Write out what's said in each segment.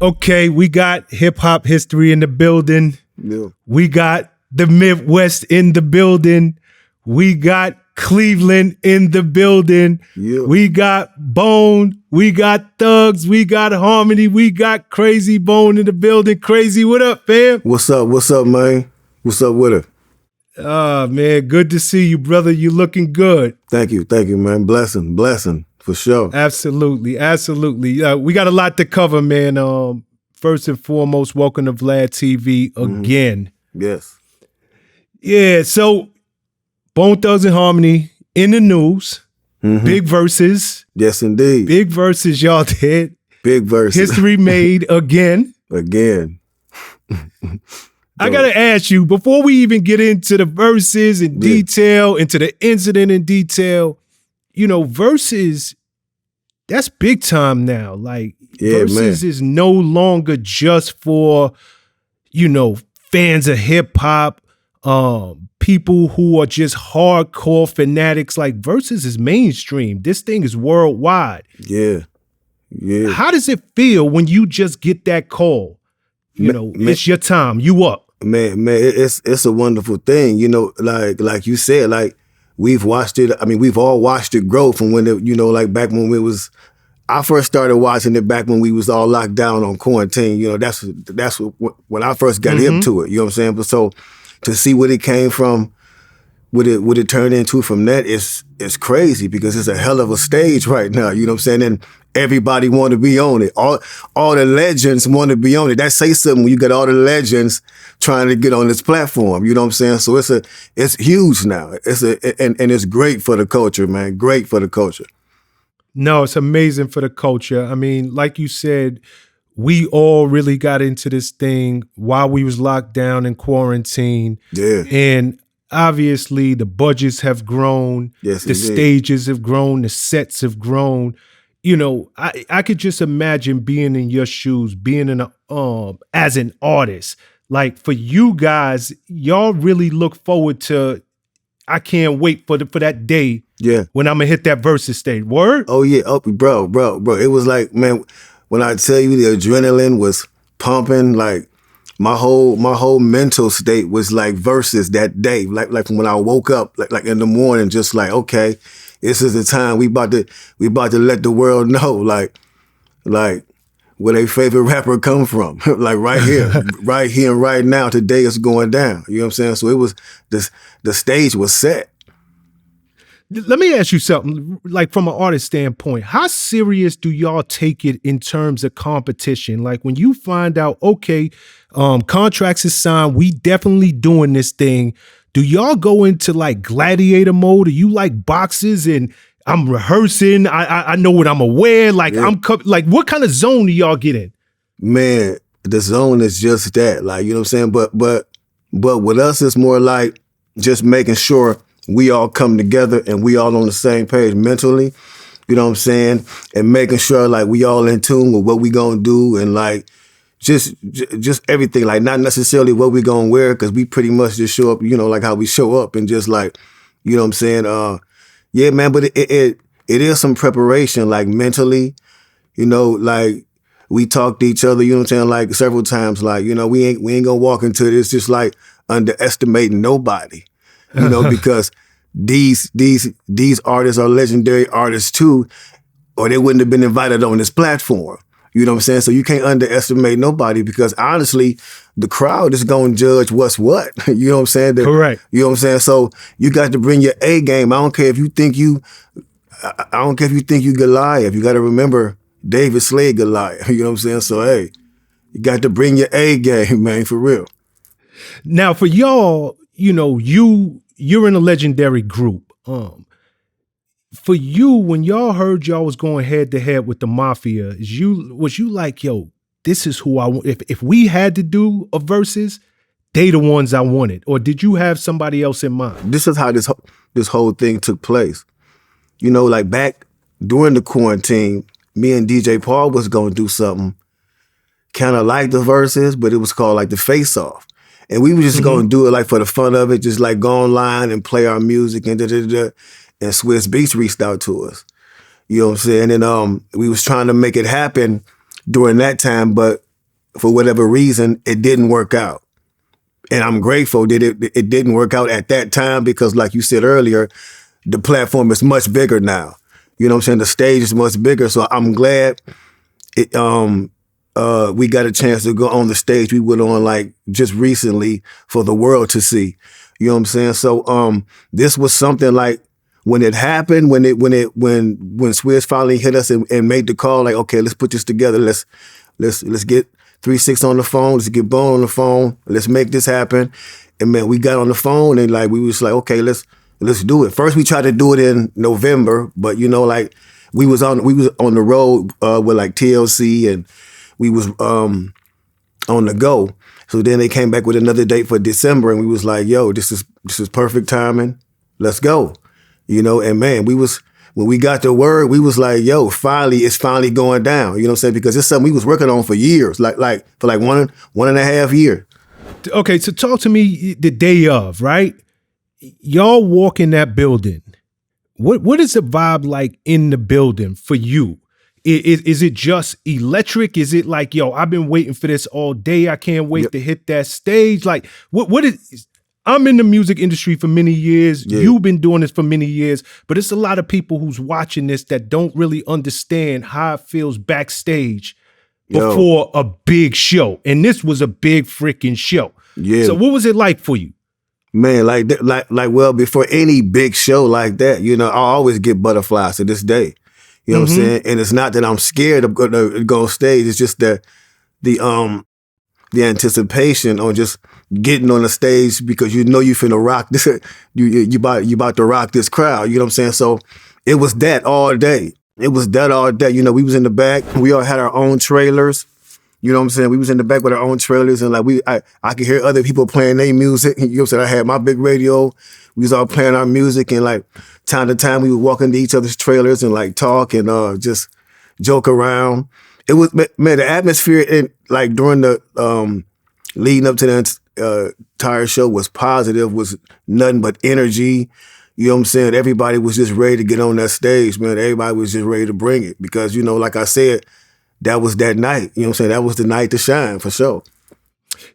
Okay, we got hip hop history in the building. Yeah. We got the Midwest in the building. We got Cleveland in the building. Yeah. We got Bone. We got Thugs. We got Harmony. We got Krayzie Bone in the building. Krayzie, what up, fam? What's up? What's up, man? What's up with it? Man, good to see you, brother. You looking good. Thank you, man. Blessing, for sure. Absolutely. We got a lot to cover, man. First and foremost, welcome to VladTV again. Yes. Yeah, so Bone Thugs and Harmony in the news. Big Verzuz. Yes, indeed. Big Verzuz y'all did. Big Verzuz. History made again. Again. I gotta ask you, before we even get into the verses in detail, into the incident in detail, you know, Verzuz, that's big time now. Like, Verzuz is no longer just for, you know, fans of hip hop, people who are just hardcore fanatics. Like, Verzuz is mainstream. This thing is worldwide. Yeah. How does it feel when you just get that call? You know, it's your time. You up. Man, it's a wonderful thing. You know, like you said, like we've watched it. I mean, we've all watched it grow from when it, you know, like back when it was. I first started watching it back when we was all locked down on quarantine. You know, that's when I first got hip to it. You know what I'm saying? But so to see what it came from, what it turned into from that is crazy, because it's a hell of a stage right now. You know what I'm saying? And everybody want to be on it. All the legends want to be on it. That say something when you got all the legends trying to get on this platform. You know what I'm saying? So it's huge now. And it's great for the culture, man. Great for the culture. No, it's amazing for the culture. I mean, like you said, we all really got into this thing while we was locked down in quarantine. Yeah. And obviously the budgets have grown. Yes, the indeed. stages have grown. The sets have grown. You know, I could just imagine being in your shoes, being in as an artist. Like, for you guys, y'all really look forward to, I can't wait for that day. Yeah. When I'm gonna hit that Verzuz stage. Word? Oh yeah. Oh, bro. It was like, man, when I tell you the adrenaline was pumping, like my whole mental state was like Verzuz that day. Like when I woke up, like in the morning, just like, okay, this is the time we about to let the world know, like where their favorite rapper come from. Like right here and right now, today is going down. You know what I'm saying? So it was the stage was set. Let me ask you something, like from an artist standpoint, how serious do y'all take it in terms of competition? Like when you find out, okay, contracts is signed, we definitely doing this thing. Do y'all go into like gladiator mode? Are you like boxes and I'm rehearsing, I know what I'm gonna wear, like like what kind of zone do y'all get in? Man, the zone is just that, like, you know what I'm saying? But with us, it's more like just making sure we all come together and we all on the same page mentally, you know what I'm saying? And making sure like we all in tune with what we gonna do, and like just everything, like not necessarily what we gonna wear, because we pretty much just show up, you know, like how we show up, and just like, you know what I'm saying? Yeah, man, but it is some preparation, like mentally, you know, like we talk to each other, you know what I'm saying, like several times, like, you know, we ain't gonna walk into this just like underestimating nobody. You know, because these artists are legendary artists too, or they wouldn't have been invited on this platform. You know what I'm saying? So you can't underestimate nobody, because honestly, the crowd is going to judge what's what. You know what I'm saying? Correct. You know what I'm saying? So you got to bring your A game. I don't care if you think you Goliath. You got to remember David slayed Goliath. You know what I'm saying? So hey, you got to bring your A game, man, for real. Now for y'all, you know, you're in a legendary group. For you, when y'all heard y'all was going head to head with the Mafia, was you like, yo, this is who I want? If we had to do a Verzuz, they the ones I wanted, or did you have somebody else in mind? This is how this whole thing took place. You know, like back during the quarantine, me and DJ Paul was gonna do something kind of like the Verzuz, but it was called like the Face Off. And we were just gonna do it like for the fun of it, just like go online and play our music and and Swiss Beats reached out to us. You know what I'm saying? And we was trying to make it happen during that time, but for whatever reason, it didn't work out. And I'm grateful that it didn't work out at that time because, like you said earlier, the platform is much bigger now. You know what I'm saying? The stage is much bigger. So I'm glad we got a chance to go on the stage we went on like just recently for the world to see. You know what I'm saying? So this was something like when it happened, when Swizz finally hit us and made the call, like, okay, let's put this together. Let's get 3-6 on the phone. Let's get Bone on the phone. Let's make this happen. And man, we got on the phone and like we was like, okay, let's do it. First, we tried to do it in November, but you know, like we was on the road with like TLC and we was on the go. So then they came back with another date for December, and we was like, yo, this is perfect timing. Let's go. You know, and man, when we got the word, we was like, yo, it's finally going down. You know what I'm saying? Because it's something we was working on for years, like for like one and a half year. Okay, so talk to me the day of, right? Y'all walk in that building. What is the vibe like in the building for you? Is it just electric? Is it like, yo, I've been waiting for this all day. I can't wait to hit that stage. Like, what is... I'm in the music industry for many years. Yeah. You've been doing this for many years, but it's a lot of people who's watching this that don't really understand how it feels backstage before a big show. And this was a big freaking show. Yeah. So what was it like for you? Man, well, before any big show like that, you know, I always get butterflies to this day. You know what I'm saying? And it's not that I'm scared of going to go on stage. It's just that the anticipation on just getting on the stage because you know you finna rock this. You about to rock this crowd. You know what I'm saying? So it was that all day. It was that all day. You know, we was in the back. We all had our own trailers. You know what I'm saying? We was in the back with our own trailers, and like I could hear other people playing their music. You know what I'm saying? I had my big radio. We was all playing our music, and like time to time we would walk into each other's trailers and like talk and just joke around. It was, man, the atmosphere in like during the leading up to the entire show was positive, was nothing but energy. You know what I'm saying? Everybody was just ready to get on that stage, man. Everybody was just ready to bring it because, you know, like I said, that was that night. You know what I'm saying? That was the night to shine for sure.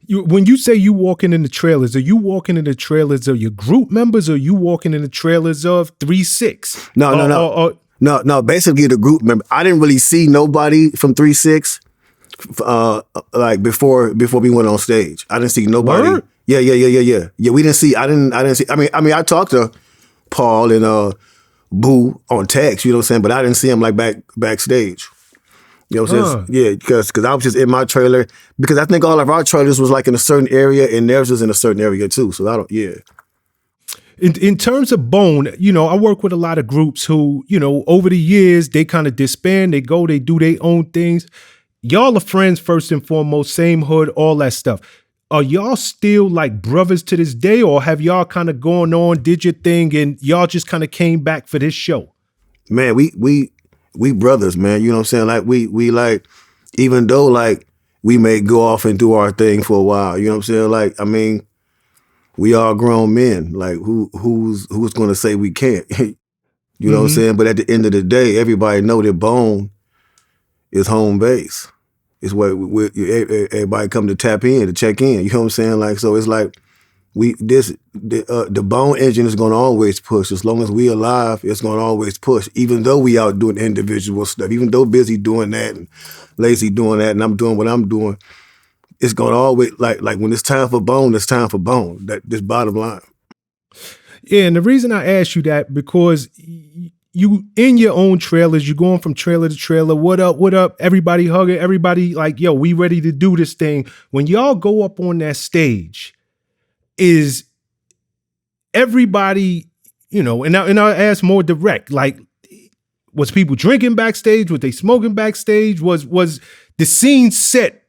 When you say you walking in the trailers, are you walking in the trailers of your group members or are you walking in the trailers of 3-6? No, basically the group member. I didn't really see nobody from 3-6 like before we went on stage. I didn't see nobody. Word? Yeah. Yeah, we didn't see. I didn't see. I mean, I talked to Paul and Boo on text. You know what I'm saying? But I didn't see him like backstage. You know what I'm saying? Yeah, because I was just in my trailer because I think all of our trailers was like in a certain area and theirs was in a certain area too. So In terms of Bone, you know, I work with a lot of groups who, you know, over the years, they kind of disband, they do their own things. Y'all are friends first and foremost, same hood, all that stuff. Are y'all still like brothers to this day or have y'all kind of gone on, did your thing and y'all just kind of came back for this show? Man, we brothers, man. You know what I'm saying? Like we like, even though like we may go off and do our thing for a while, you know what I'm saying? Like, I mean, we are grown men. Like who's gonna say we can't? You know what I'm saying? But at the end of the day, everybody know that Bone is home base. It's what everybody come to tap in, to check in. You know what I'm saying? Like, so it's like the Bone engine is gonna always push. As long as we alive, it's gonna always push. Even though we out doing individual stuff, even though Bizzy doing that and Lazy doing that, and I'm doing what I'm doing, it's gonna always like when it's time for Bone, it's time for Bone. This bottom line. Yeah, and the reason I asked you that because you in your own trailers, you're going from trailer to trailer. What up? Everybody hugging, everybody like, yo, we ready to do this thing. When y'all go up on that stage, is everybody, you know, and I'll ask more direct, like, was people drinking backstage? Was they smoking backstage? Was the scene set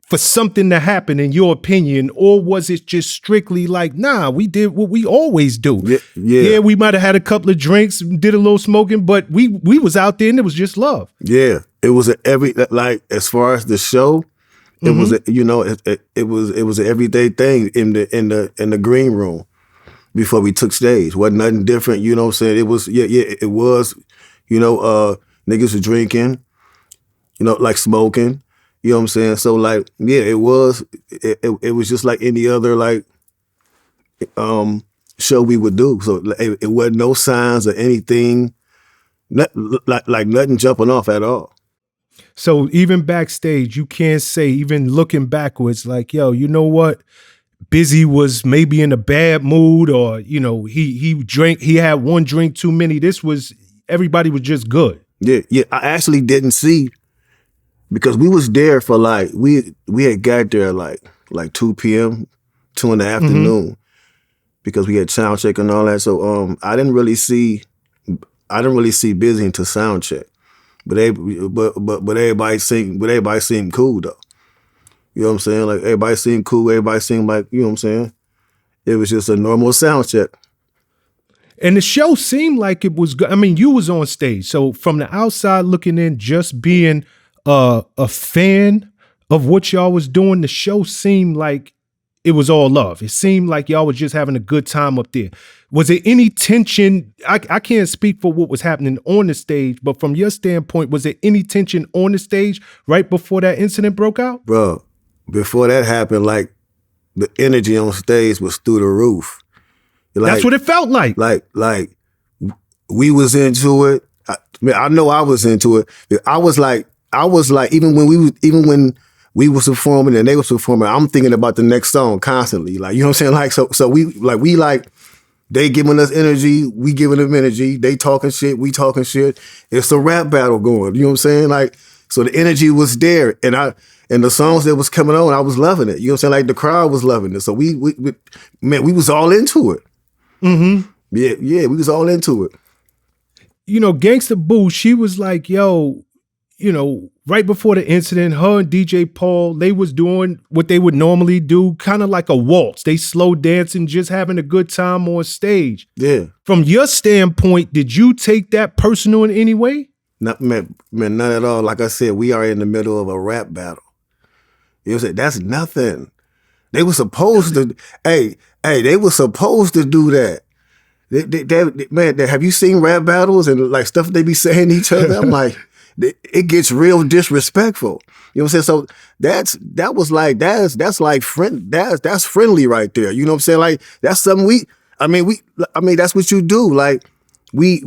for something to happen in your opinion, or was it just strictly like, nah, we did what we always do? Yeah, we might have had a couple of drinks, did a little smoking, but we was out there and it was just love. Yeah, it was like as far as the show, it was it was an everyday thing in the green room before we took stage. Wasn't nothing different, you know what I'm saying? It was it was, you know, niggas were drinking, you know, like smoking. You know what I'm saying? So like, yeah, it was just like any other like show we would do. So it wasn't no signs or anything, like nothing jumping off at all. So even backstage, you can't say, even looking backwards, like, yo, you know what? Bizzy was maybe in a bad mood, or, you know, he had one drink too many. Everybody was just good. Yeah. I actually didn't see, because we was there for like, we had got there like 2 p.m., 2 in the afternoon, because we had sound check and all that. So I didn't really see Bizzy until sound check. But everybody seemed cool though. You know what I'm saying? Like everybody seemed cool, everybody seemed like, you know what I'm saying? It was just a normal sound check. And the show seemed like it was good. I mean, you was on stage. So from the outside looking in, just being a fan of what y'all was doing, the show seemed like it was all love. It seemed like y'all was just having a good time up there. Was there any tension? I can't speak for what was happening on the stage, but from your standpoint, was there any tension on the stage right before that incident broke out? Bro, before that happened, like the energy on stage was through the roof. Like, that's what it felt like. Like we was into it. I know I was into it. I was like, even when we was performing and they was performing, I'm thinking about the next song constantly. Like, you know what I'm saying? Like, so we they giving us energy, we giving them energy. They talking shit, we talking shit. It's a rap battle going. You know what I'm saying? Like, so the energy was there, and the songs that was coming on, I was loving it. You know what I'm saying? Like the crowd was loving it. So we was all into it. Mm-hmm. Yeah, we was all into it. You know, Gangsta Boo, she was like, yo, you know, right before the incident, her and DJ Paul, they was doing what they would normally do, kind of like a waltz. They slow dancing, just having a good time on stage. Yeah. From your standpoint, did you take that personal in any way? Not, man, none at all. Like I said, we are in the middle of a rap battle. You know what I'm saying? That's nothing. They were supposed to, they were supposed to do that. Man, have you seen rap battles and like stuff they be saying to each other? I'm like, it gets real disrespectful. You know what I'm saying? So that's friendly right there. You know what I'm saying? Like that's something that's what you do. Like we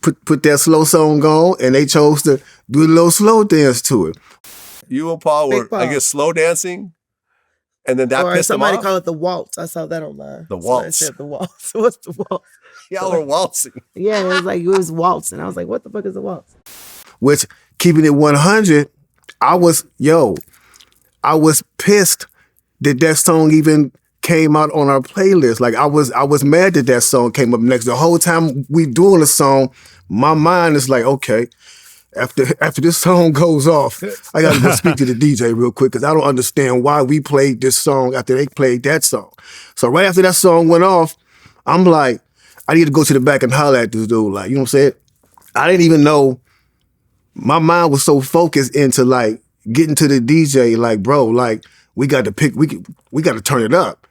put that slow song on and they chose to do a little slow dance to it. You and Paul were, I guess, slow dancing, and then that pissed them off? Somebody call it the waltz. I saw that online. The waltz. Said the waltz. What's the waltz? Y'all were waltzing. Yeah, it was waltz, and I was like, what the fuck is a waltz? Which, keeping it 100, I was pissed that song even came out on our playlist. Like I was mad that song came up next. The whole time we doing the song, my mind is like, okay, after this song goes off, I gotta go speak to the DJ real quick because I don't understand why we played this song after they played that song. So right after that song went off, I'm like, I need to go to the back and holler at this dude. Like, you know what I'm saying? I didn't even know. My mind was so focused into like getting to the DJ, like, bro, like we got to turn it up.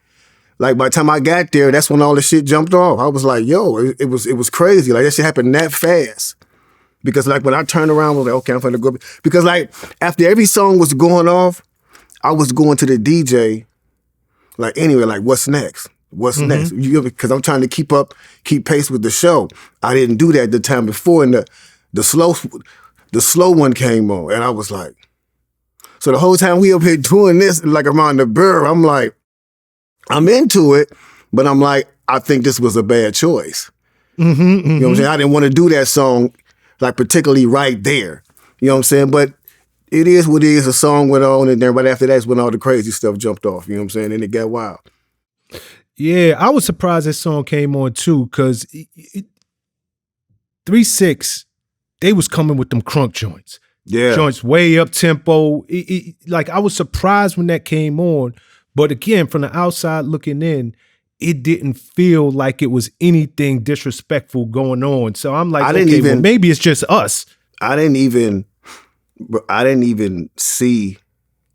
Like by the time I got there, that's when all the shit jumped off. I was like, yo, it was crazy. Like that shit happened that fast. Because like when I turned around, I was like, okay, I'm finna go. Because like after every song was going off, I was going to the DJ, like anyway, like what's next? What's next? Because I'm trying to keep pace with the show. I didn't do that the time before, and the slow one came on, and I was like, so the whole time we up here doing this, like around the burr, I'm like, I'm into it, but I'm like, I think this was a bad choice. You know what I'm saying? I didn't want to do that song, like particularly right there. You know what I'm saying? But it is what it is. A song went on, and then right after that's when all the crazy stuff jumped off. You know what I'm saying? And it got wild. Yeah, I was surprised that song came on too, because 3-6, they was coming with them crunk joints. Yeah. Joints way up tempo. Like I was surprised when that came on, but again, from the outside looking in, it didn't feel like it was anything disrespectful going on. So I'm like, well, maybe it's just us. I didn't even see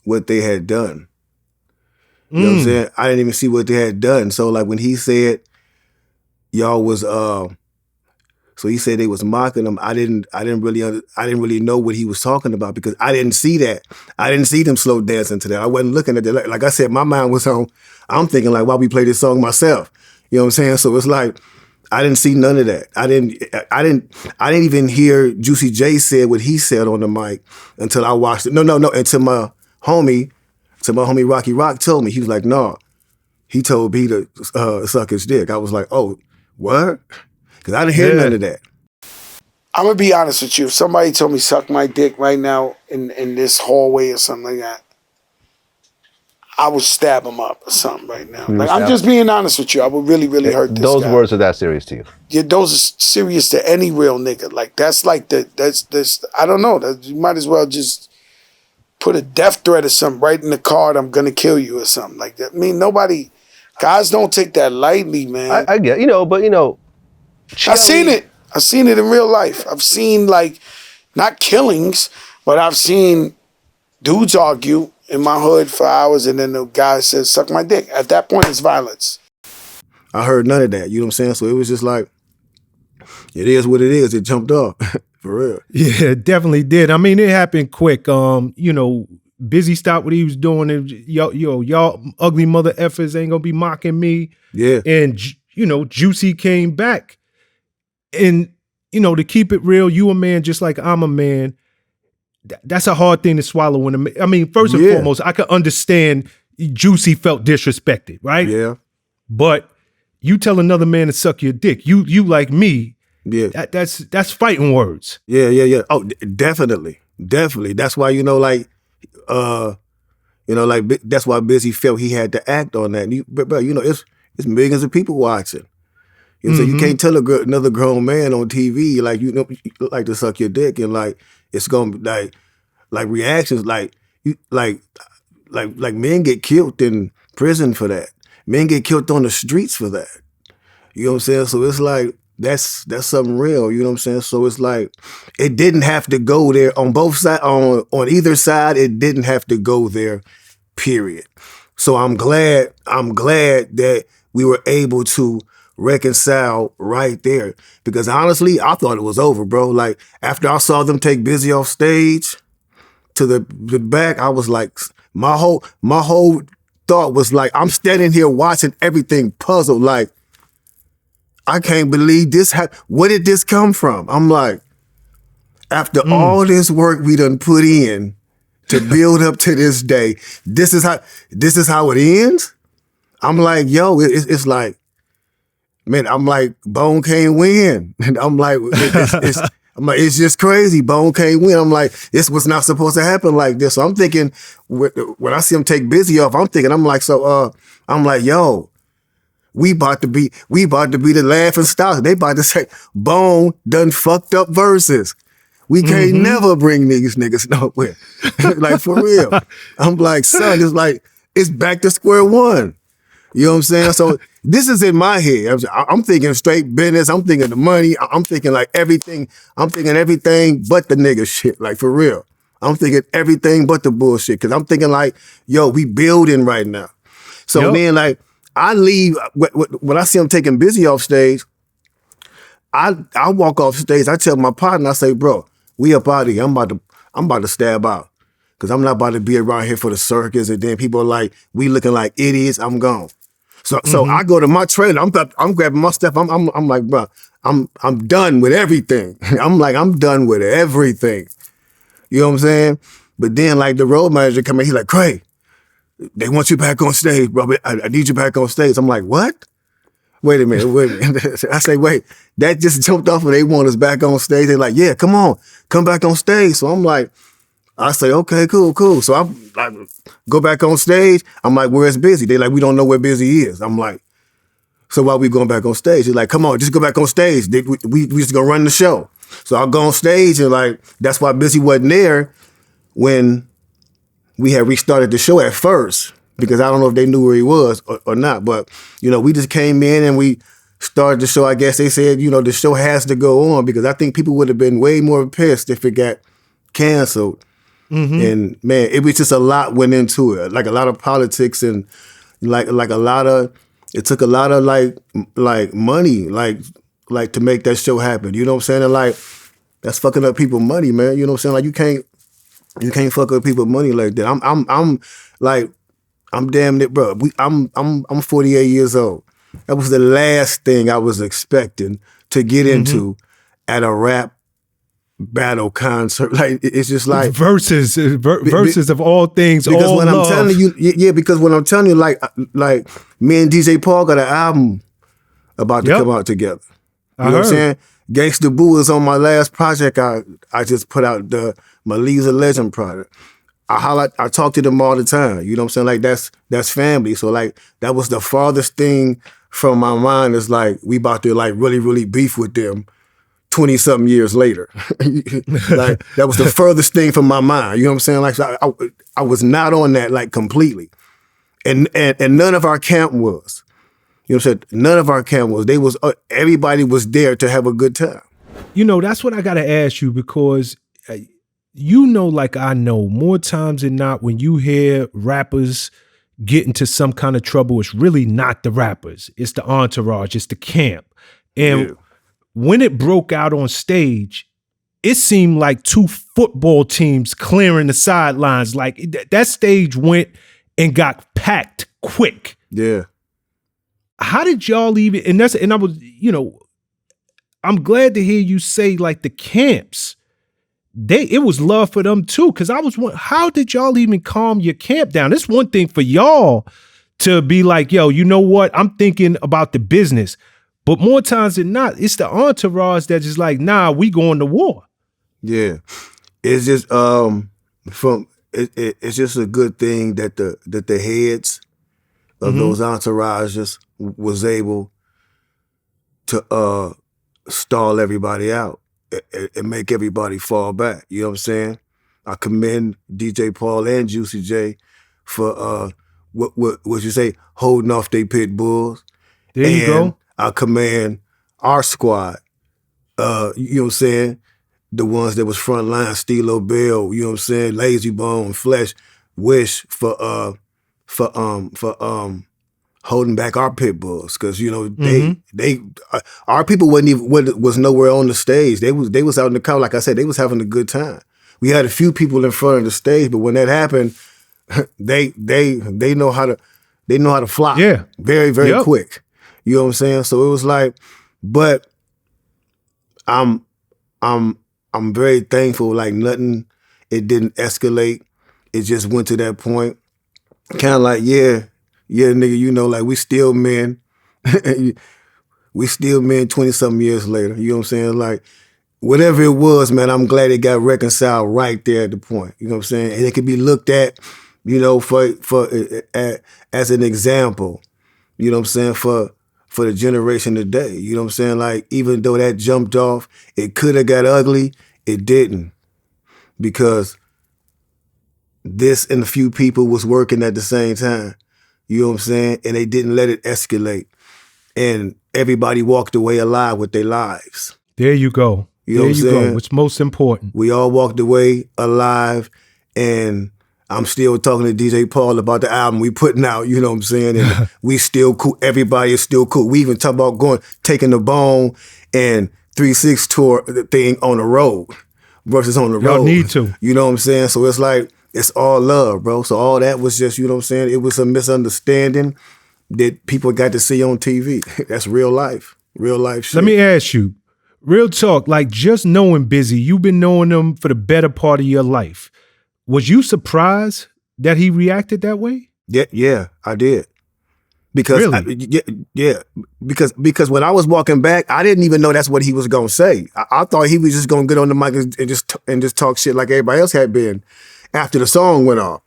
what they had done. You know what I'm saying? I didn't even see what they had done. So like when he said y'all was So he said they was mocking him. I didn't really know what he was talking about because I didn't see that. I didn't see them slow dancing to that. I wasn't looking at that. Like I said, my mind was on. I'm thinking like, why we play this song myself? You know what I'm saying? So it's like I didn't see none of that. I didn't even hear Juicy J said what he said on the mic until I watched it. No. Until my homie Rocky Rock told me. He was like, no. He told me to suck his dick. I was like, oh, what? Because I didn't hear none of that. I'm going to be honest with you. If somebody told me suck my dick right now in this hallway or something like that, I would stab him up or something right now. Like, I'm just being honest with you. I would really, really hurt this Those guy. words are that serious to you? Yeah, those are serious to any real nigga. Like, that's like that's I don't know. You might as well just put a death threat or something right in the card, I'm going to kill you or something like that. I mean, guys don't take that lightly, man. I get, but I've seen it. I've seen it in real life. I've seen, like, not killings, but I've seen dudes argue in my hood for hours and then the guy says, suck my dick. At that point, it's violence. I heard none of that. You know what I'm saying? So it was just like, it is what it is. It jumped off. For real. Yeah, it definitely did. I mean, it happened quick. Bizzy stopped what he was doing. And y'all ugly mother effers ain't gonna be mocking me. Yeah. And, Juicy came back. And, to keep it real, you a man just like I'm a man. That's a hard thing to swallow. First and foremost, I could understand Juicy felt disrespected, right? Yeah. But you tell another man to suck your dick. You like me. Yeah. That's fighting words. Yeah. Oh, definitely. That's why, that's why Bizzy felt he had to act on that. But it's millions of people watching. So you can't tell another grown man on TV like you like to suck your dick and like it's gonna be like reactions like men get killed in prison for that. Men get killed on the streets for that. You know what I'm saying? So it's like that's something real. You know what I'm saying? So it's like it didn't have to go there on both sides. On either side, it didn't have to go there. Period. So I'm glad that we were able to reconcile right there because honestly, I thought it was over, bro. Like after I saw them take Bizzy off stage to the back, I was like, my whole thought was like, I'm standing here watching everything puzzled. Like, I can't believe this. Where did this come from? I'm like, after all this work we done put in to build up to this day, this is how it ends. I'm like, yo, it's like, man, I'm like, Bone can't win. And I'm like, it's just crazy. Bone can't win. I'm like, this was not supposed to happen like this. So I'm thinking, when I see him take Bizzy off, I'm like, yo, we about to be the laughing stock. They about to say, Bone done fucked up Verzuz. We can't never bring these niggas nowhere. Like, for real. I'm like, son, it's back to square one. You know what I'm saying? So this is in my head. I'm thinking straight business. I'm thinking the money. I'm thinking like everything. I'm thinking everything but the nigga shit. Like for real. I'm thinking everything but the bullshit. Cause I'm thinking like, yo, we building right now. So then like I leave, when I see him taking Bizzy off stage, I walk off stage. I tell my partner, I say, bro, we up out of here. I'm about to stab out. Cause I'm not about to be around here for the circus. And then people are like, we looking like idiots. I'm gone. So I go to my trailer. I'm grabbing my stuff. I'm like, bro, I'm done with everything. I'm done with everything. You know what I'm saying? But then like the road manager come in, he's like, Cray, they want you back on stage, bro. I need you back on stage. I'm like, what? Wait a minute. I say, wait, that just jumped off and they want us back on stage. They're like, yeah, come on, come back on stage. So I'm like, I say, okay, cool. So I go back on stage. I'm like, where's Bizzy? They like, we don't know where Bizzy is. I'm like, so why we going back on stage? They're like, come on, just go back on stage. We just gonna run the show. So I go on stage and like, that's why Bizzy wasn't there when we had restarted the show at first, because I don't know if they knew where he was or not. But, we just came in and we started the show. I guess they said, the show has to go on because I think people would have been way more pissed if it got canceled. And man, it was just a lot went into it, like a lot of politics and like a lot of, it took a lot of like money, like like to make that show happen. You know what I'm saying? And like that's fucking up people's money, man. You know what I'm saying? Like you can't fuck up people's money like that. I'm damn it, bro. I'm 48 years old. That was the last thing I was expecting to get into at a rap battle concert. Like it's just like Verzuz of all things. Because all when love. I'm telling you, because when I'm telling you, like me and DJ Paul got an album about to come out together. You know what I'm saying? Gangsta Boo is on my last project. I just put out my Lee's a Legend product. I talk to them all the time. You know what I'm saying? Like that's family. So like that was the farthest thing from my mind is like we about to like really, really beef with them 20-something years later. Like that was the furthest thing from my mind. You know what I'm saying? Like so I was not on that like completely. And none of our camp was. You know what I'm saying? None of our camp was. Everybody was there to have a good time. You know, that's what I got to ask you because you know, like I know, more times than not, when you hear rappers get into some kind of trouble, it's really not the rappers. It's the entourage. It's the camp. And when it broke out on stage, it seemed like two football teams clearing the sidelines. Like that stage went and got packed quick. Yeah. How did y'all even, and I was, you know, I'm glad to hear you say like the camps, it was love for them too. Cause I was wondering, how did y'all even calm your camp down? It's one thing for y'all to be like, yo, you know what? I'm thinking about the business. But more times than not, it's the entourage that's just like, nah, we going to war. Yeah. It's just it's just a good thing that the heads of those entourages was able to stall everybody out and make everybody fall back. You know what I'm saying? I commend DJ Paul and Juicy J for what you say, holding off they pit bulls. There you go. I commend our squad. You know what I'm saying? The ones that was front line, Stilo Bell, you know what I'm saying, Lazy Bone, Flesh, Wish for holding back our pit bulls, because you know they our people was nowhere on the stage. They was out in the crowd. Like I said, they was having a good time. We had a few people in front of the stage, but when that happened, they know how to fly. Yeah, very quick. You know what I'm saying? So it was like, but I'm very thankful. Like nothing, it didn't escalate. It just went to that point. Kind of like yeah, nigga, you know, like we still men. We still men 20-something years later. You know what I'm saying? Like, whatever it was, man, I'm glad it got reconciled right there at the point. You know what I'm saying? And it could be looked at, you know, for as an example, you know what I'm saying, for the generation today. You know what I'm saying? Like, even though that jumped off, it could have got ugly, it didn't. Because this and a few people was working at the same time. You know what I'm saying? And they didn't let it escalate. And everybody walked away alive with their lives. There you go. You know what I'm saying? What's most important. We all walked away alive, and I'm still talking to DJ Paul about the album we putting out, you know what I'm saying? And we still cool. Everybody is still cool. We even talk about taking the Bone and 3-6 tour the thing on the road versus on the road. Y'all need to. You know what I'm saying? So it's like, it's all love, bro. So all that was just, you know what I'm saying? It was a misunderstanding that people got to see on TV. That's real life. Real life shit. Let me ask you, real talk, like just knowing Bizzy, you've been knowing him for the better part of your life. Was you surprised that he reacted that way? Yeah, I did. Because really? Because when I was walking back, I didn't even know that's what he was gonna say. I thought he was just gonna get on the mic and just talk shit like everybody else had been after the song went off.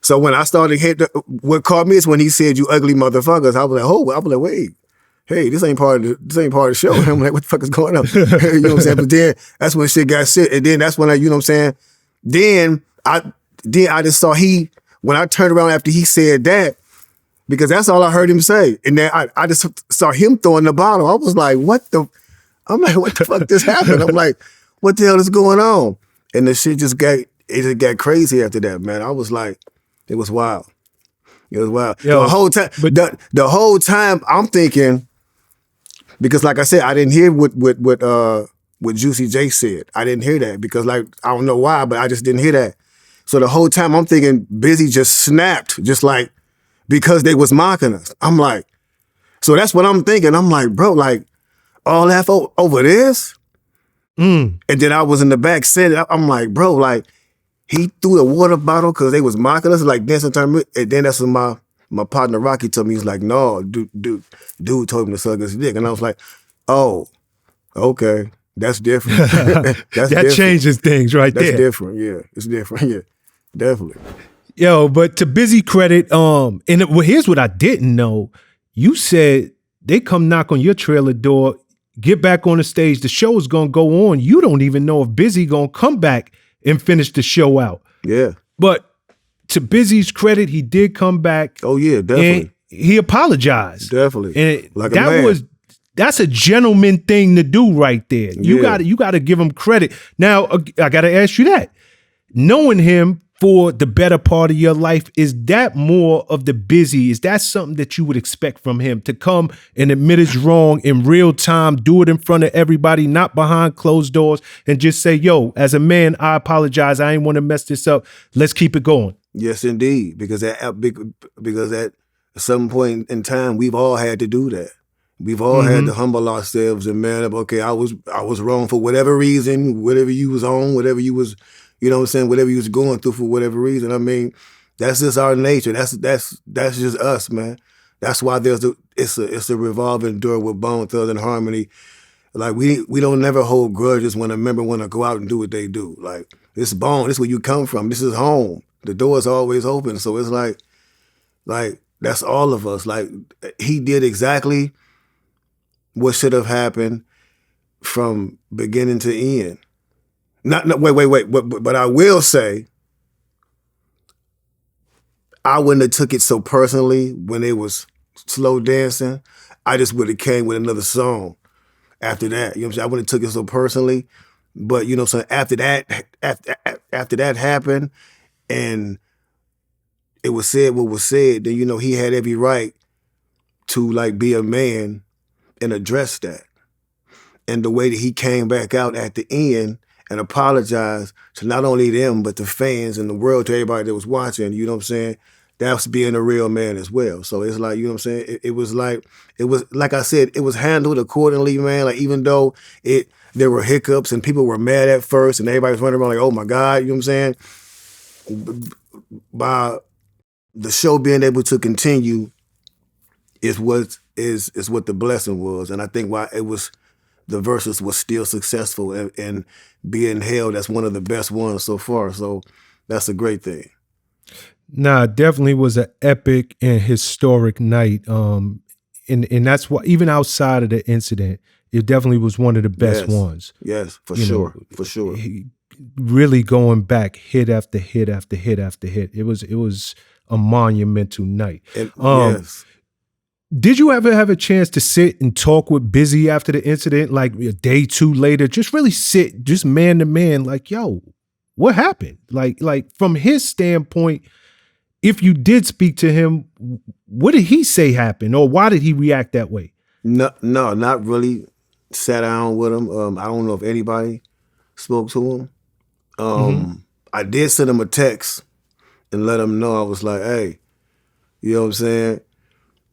So when I started what caught me is when he said, "You ugly motherfuckers." I was like, wait, hey, this ain't part of the show. I'm like, what the fuck is going on? You know what I'm saying? But then that's when shit got shit, and then that's when you know what I'm saying. Then I just saw when I turned around after he said that, because that's all I heard him say, and then I just saw him throwing the bottle. I was like, what the fuck just happened? I'm like, what the hell is going on? And the shit just got crazy after that, man. I was like, it was wild. It was wild. Yo, the whole time, the whole time I'm thinking, Because like I said, I didn't hear what Juicy J said. I didn't hear that because like I don't know why, but I just didn't hear that. So the whole time I'm thinking Bizzy just snapped, just like because they was mocking us. I'm like, so that's what I'm thinking. I'm like, bro, like all that over this? And then I was in the back sitting. I'm like, bro, like he threw a water bottle because they was mocking us, like dancing time. And then that's when my partner Rocky told me, he's like, no, dude told him to suck his dick. And I was like, oh, okay. That's different. That different. changes things right That's there. different. Yeah, it's different. Yeah, definitely. Yo, but to Bizzy credit, here's what I didn't know. You said they come knock on your trailer door, get back on the stage. The show is gonna go on. You don't even know if Bizzy gonna come back and finish the show out. Yeah. But to Bizzy's credit, he did come back. Oh yeah, definitely. And he apologized. Definitely. And like a man. That's a gentleman thing to do right there. You gotta give him credit. Now I gotta ask you that. Knowing him for the better part of your life, is that more of the Bizzy? Is that something that you would expect from him to come and admit it's wrong in real time, do it in front of everybody, not behind closed doors, and just say, yo, as a man, I apologize. I ain't want to mess this up. Let's keep it going. Yes, indeed. Because at some point in time, we've all had to do that. We've all had to humble ourselves and man up, okay, I was wrong for whatever reason, whatever you was on, whatever you was, you know what I'm saying, whatever you was going through for whatever reason. I mean, that's just our nature. That's just us, man. That's why it's a revolving door with Bone Thugs and Harmony. Like we don't never hold grudges when a member want to go out and do what they do. Like this is Bone, this is where you come from. This is home. The door is always open. So it's like that's all of us. Like he did exactly what should have happened from beginning to end. Wait. But I will say, I wouldn't have took it so personally when they was slow dancing. I just would have came with another song after that. You know what I'm saying? I wouldn't have took it so personally. But you know what I'm saying? After that happened and it was said what was said, then you know he had every right to like be a man and address that. And the way that he came back out at the end and apologized to not only them, but the fans and the world, to everybody that was watching, you know what I'm saying? That's being a real man as well. So it's like, you know what I'm saying? It was like I said, it was handled accordingly, man. Like even though there were hiccups and people were mad at first and everybody was running around like, oh my God, you know what I'm saying? By the show being able to continue is what the blessing was. And I think why the Verzuz was still successful and being hailed as one of the best ones so far. So that's a great thing. Nah, it definitely was an epic and historic night. And that's why, even outside of the incident, it definitely was one of the best ones. Yes, for sure. Really going back hit after hit after hit after hit. It was a monumental night. Yes. Did you ever have a chance to sit and talk with Bizzy after the incident, like a day, two later, just really sit, just man to man, like, yo, what happened? Like from his standpoint, if you did speak to him, what did he say happened, or why did he react that way? No, not really. Sat down with him. I don't know if anybody spoke to him. I did send him a text and let him know. I was like, hey, you know what I'm saying?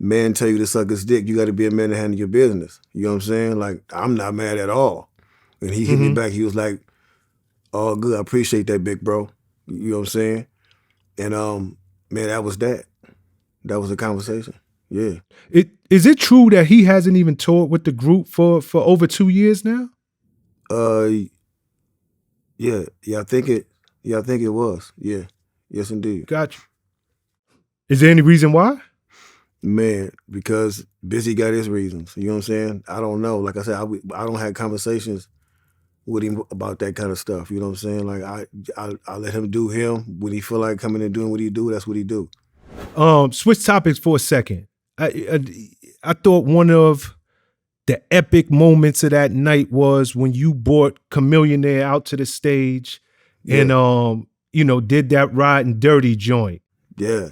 Man tell you to suck his dick, you got to be a man to handle your business. You know what I'm saying? Like, I'm not mad at all. And he hit me back. He was like, oh, good. I appreciate that, big bro. You know what I'm saying? And man, that was that. That was the conversation. Yeah. Is it true that he hasn't even toured with the group for over 2 years now? Yeah. I think it was. Yeah. Yes, indeed. Gotcha. Is there any reason why? Man, because Bizzy got his reasons. You know what I'm saying? I don't know. Like I said, I don't have conversations with him about that kind of stuff. You know what I'm saying? Like I let him do him. When he feel like coming and doing what he do, that's what he do. Switch topics for a second. I thought one of the epic moments of that night was when you brought Chamillionaire out to the stage and did that Riding Dirty joint. Yeah.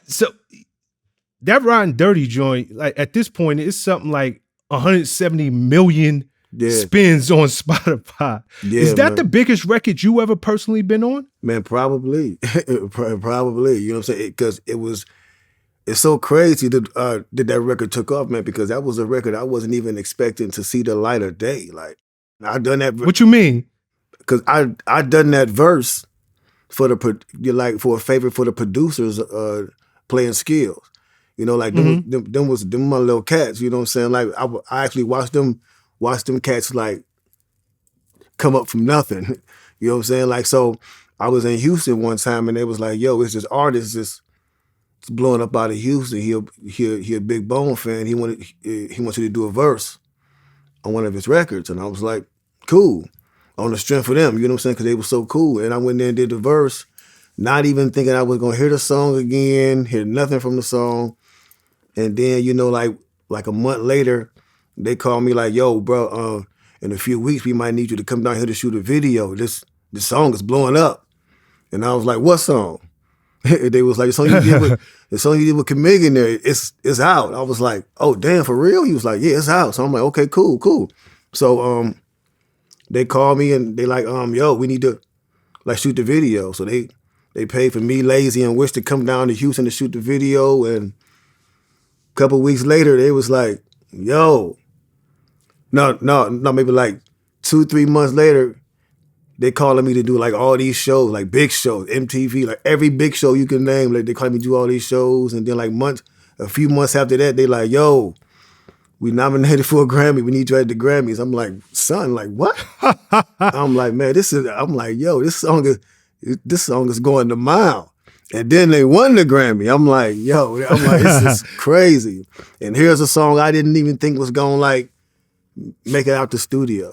So that Riding Dirty joint, like at this point, it's something like 170 million spins on Spotify. Yeah, is that man. the biggest record you ever personally been on? Man, probably. Probably. You know what I'm saying? Because it's so crazy that record took off, man, because that was a record I wasn't even expecting to see the light of day. Like, I done that. What you mean? Because I done that verse for a favor for the producers playing skills. You know, like them my little cats. You know what I'm saying? Like I actually watched them cats like come up from nothing. You know what I'm saying? Like, so I was in Houston one time and they was like, yo, it's this artist that's blowing up out of Houston. He a Big Bone fan. He wants you to do a verse on one of his records. And I was like, cool. On the strength of them, you know what I'm saying? Because they were so cool. And I went there and did the verse, not even thinking I was gonna hear the song again, hear nothing from the song. And then, you know, like a month later, they called me like, yo, bro, in a few weeks, we might need you to come down here to shoot a video. This song is blowing up. And I was like, what song? They was like, the song you did with Chamillionaire, it's out. I was like, oh, damn, for real? He was like, yeah, it's out. So I'm like, okay, cool. So they called me and they like, yo, we need to like shoot the video. So they paid for me, Lazy, and Wish to come down to Houston to shoot the video. And a couple weeks later, they was like, yo, no, maybe like 2-3 months later, they calling me to do like all these shows, like big shows, MTV, like every big show you can name. Like they calling me to do all these shows, and then like a few months after that, they like, yo, we nominated for a Grammy. We need you at the Grammys. I'm like, son, like what? I'm like, man, I'm like, yo, this song is going the mile. And then they won the Grammy. I'm like, this is crazy. And here's a song I didn't even think was gonna like make it out the studio.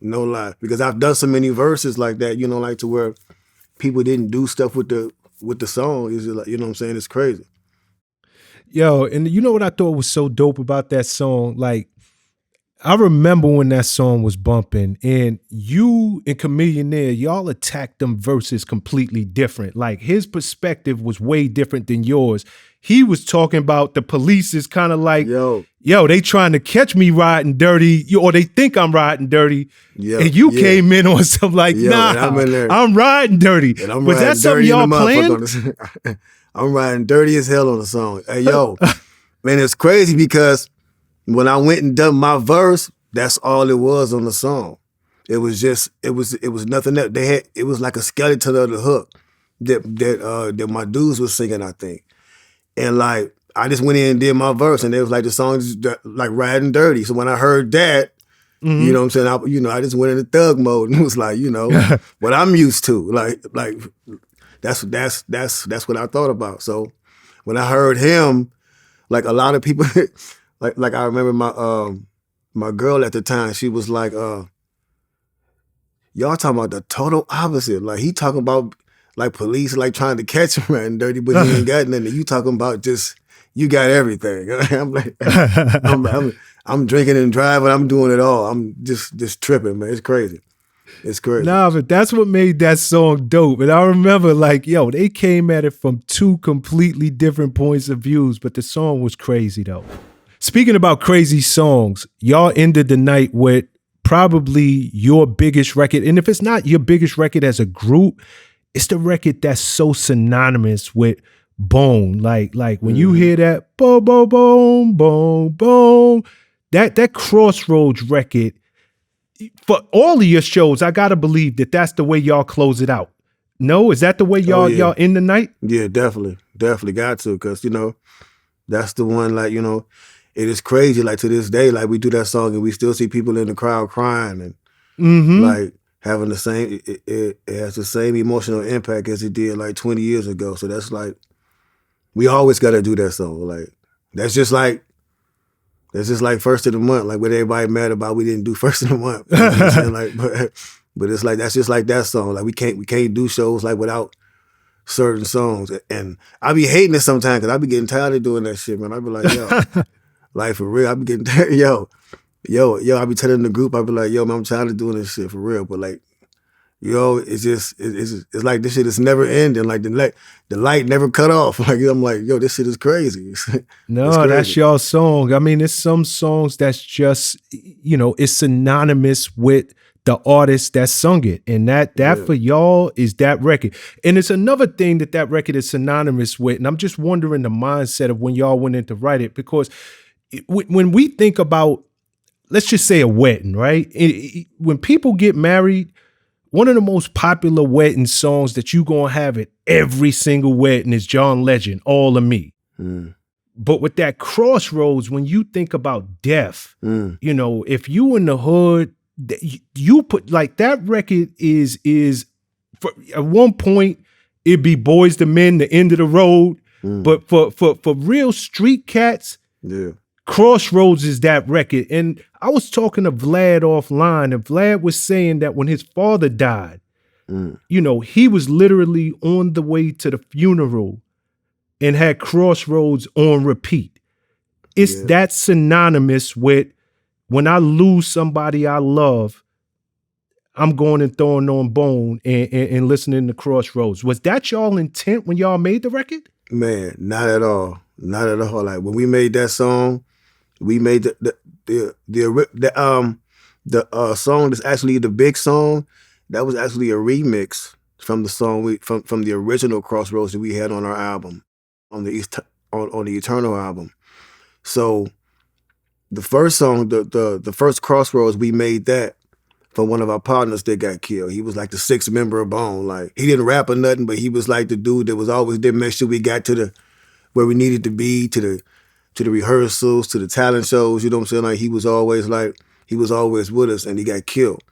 No lie. Because I've done so many verses like that, you know, like to where people didn't do stuff with the song. Is like, you know what I'm saying? It's crazy. Yo, and you know what I thought was so dope about that song? Like, I remember when that song was bumping and you and Chamillionaire, y'all attacked them verses completely different. Like his perspective was way different than yours. He was talking about the police is kind of like, yo, they trying to catch me riding dirty, or they think I'm riding dirty. And you came in on something like, nah, I'm riding dirty. And was that something y'all playing? I'm riding dirty as hell on the song. Hey, yo, man, it's crazy because when I went and done my verse, that's all it was on the song. It was nothing that it was like a skeleton of the hook that my dudes was singing, I think. And like, I just went in and did my verse and it was like the song is like riding dirty. So when I heard that, you know what I'm saying? I just went into thug mode and it was like, you know, what I'm used to. Like that's what I thought about. So when I heard him, like a lot of people like I remember my girl at the time, she was like, y'all talking about the total opposite. Like he talking about like police like trying to catch him riding dirty, but he ain't got nothing. You talking about just you got everything. I'm like, I'm drinking and driving. I'm doing it all. I'm just tripping, man. It's crazy. It's crazy. Nah, but that's what made that song dope. And I remember like, yo, they came at it from two completely different points of views, but the song was crazy though. Speaking about crazy songs, y'all ended the night with probably your biggest record. And if it's not your biggest record as a group, it's the record that's so synonymous with Bone. Like when you hear that boom, boom, boom, boom, boom, that Crossroads record, for all of your shows, I gotta believe that that's the way y'all close it out. No, is that the way y'all end the night? Yeah, definitely got to, because you know that's the one. Like, you know, it is crazy. Like to this day, like we do that song and we still see people in the crowd crying and like having the same. It has the same emotional impact as it did like 20 years ago. So that's like we always got to do that song. Like that's just like first of the month. Like what everybody mad about we didn't do first of the month. You know what I'm saying? Like, but it's like that's just like that song. Like we can't do shows like without certain songs. And I be hating it sometimes because I be getting tired of doing that shit, man. I be like, yo, like for real, I be getting tired. Yo, I be telling the group, I be like, yo, man, I'm tired of doing this shit for real. But like, You know, it's like this shit is never ending. Like the light never cut off. Like I'm like, yo, this shit is crazy. No, that's y'all song. I mean, it's some songs that's just, you know, it's synonymous with the artist that sung it. And that for y'all is that record. And it's another thing that record is synonymous with. And I'm just wondering the mindset of when y'all went in to write it, because when we think about, let's just say a wedding, right? When people get married, one of the most popular wedding songs that you gonna have at every single wedding is John Legend, All of Me. Mm. But with that Crossroads, when you think about death, you know, if you in the hood, you put like that record is for, at one point it'd be Boys to Men, the end of the road. But for real street cats, Crossroads is that record. And I was talking to Vlad offline, and Vlad was saying that when his father died, you know, he was literally on the way to the funeral and had Crossroads on repeat. It's that synonymous with when I lose somebody I love, I'm going and throwing on Bone and listening to Crossroads. Was that y'all intent when y'all made the record? Man, not at all. Not at all. Like when we made that song, we made the song that's actually the big song. That was actually a remix from the song from the original Crossroads that we had on our album, on the Eternal album. So the first song, the first Crossroads, we made that for one of our partners that got killed. He was like the sixth member of Bone. Like he didn't rap or nothing, but he was like the dude that was always there, make sure we got to where we needed to be, to the rehearsals, to the talent shows. You know what I'm saying? Like he was always with us, and he got killed.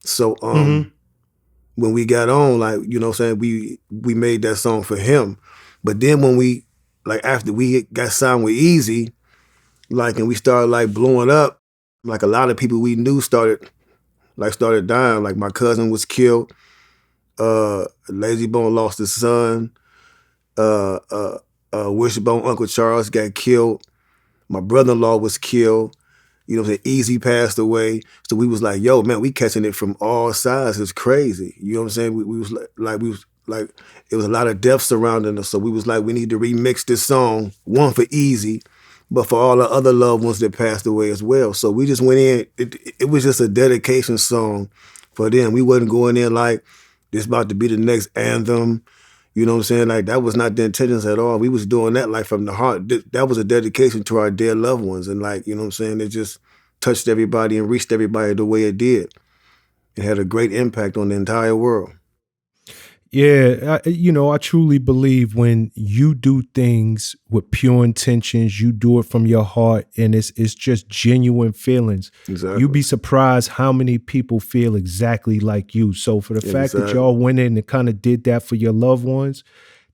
So when we got on, like, you know what I'm saying, we made that song for him. But then when we, like after we got signed with Eazy, like, and we started like blowing up, like a lot of people we knew started dying. Like my cousin was killed. Krayzie Bone lost his son. Wishbone Uncle Charles got killed. My brother-in-law was killed. You know what I'm saying? Eazy passed away. So we was like, yo, man, we catching it from all sides. It's crazy. You know what I'm saying? We was like, it was a lot of death surrounding us. So we was like, we need to remix this song, one for Eazy, but for all the other loved ones that passed away as well. So we just went in, it was just a dedication song for them. We wasn't going in like, this about to be the next anthem. You know what I'm saying? Like, that was not the intentions at all. We was doing that like from the heart. That was a dedication to our dead loved ones. And like, you know what I'm saying? It just touched everybody and reached everybody the way it did. It had a great impact on the entire world. Yeah, I truly believe when you do things with pure intentions, you do it from your heart, and it's just genuine feelings. Exactly. You'd be surprised how many people feel exactly like you. So for the fact that y'all went in and kind of did that for your loved ones,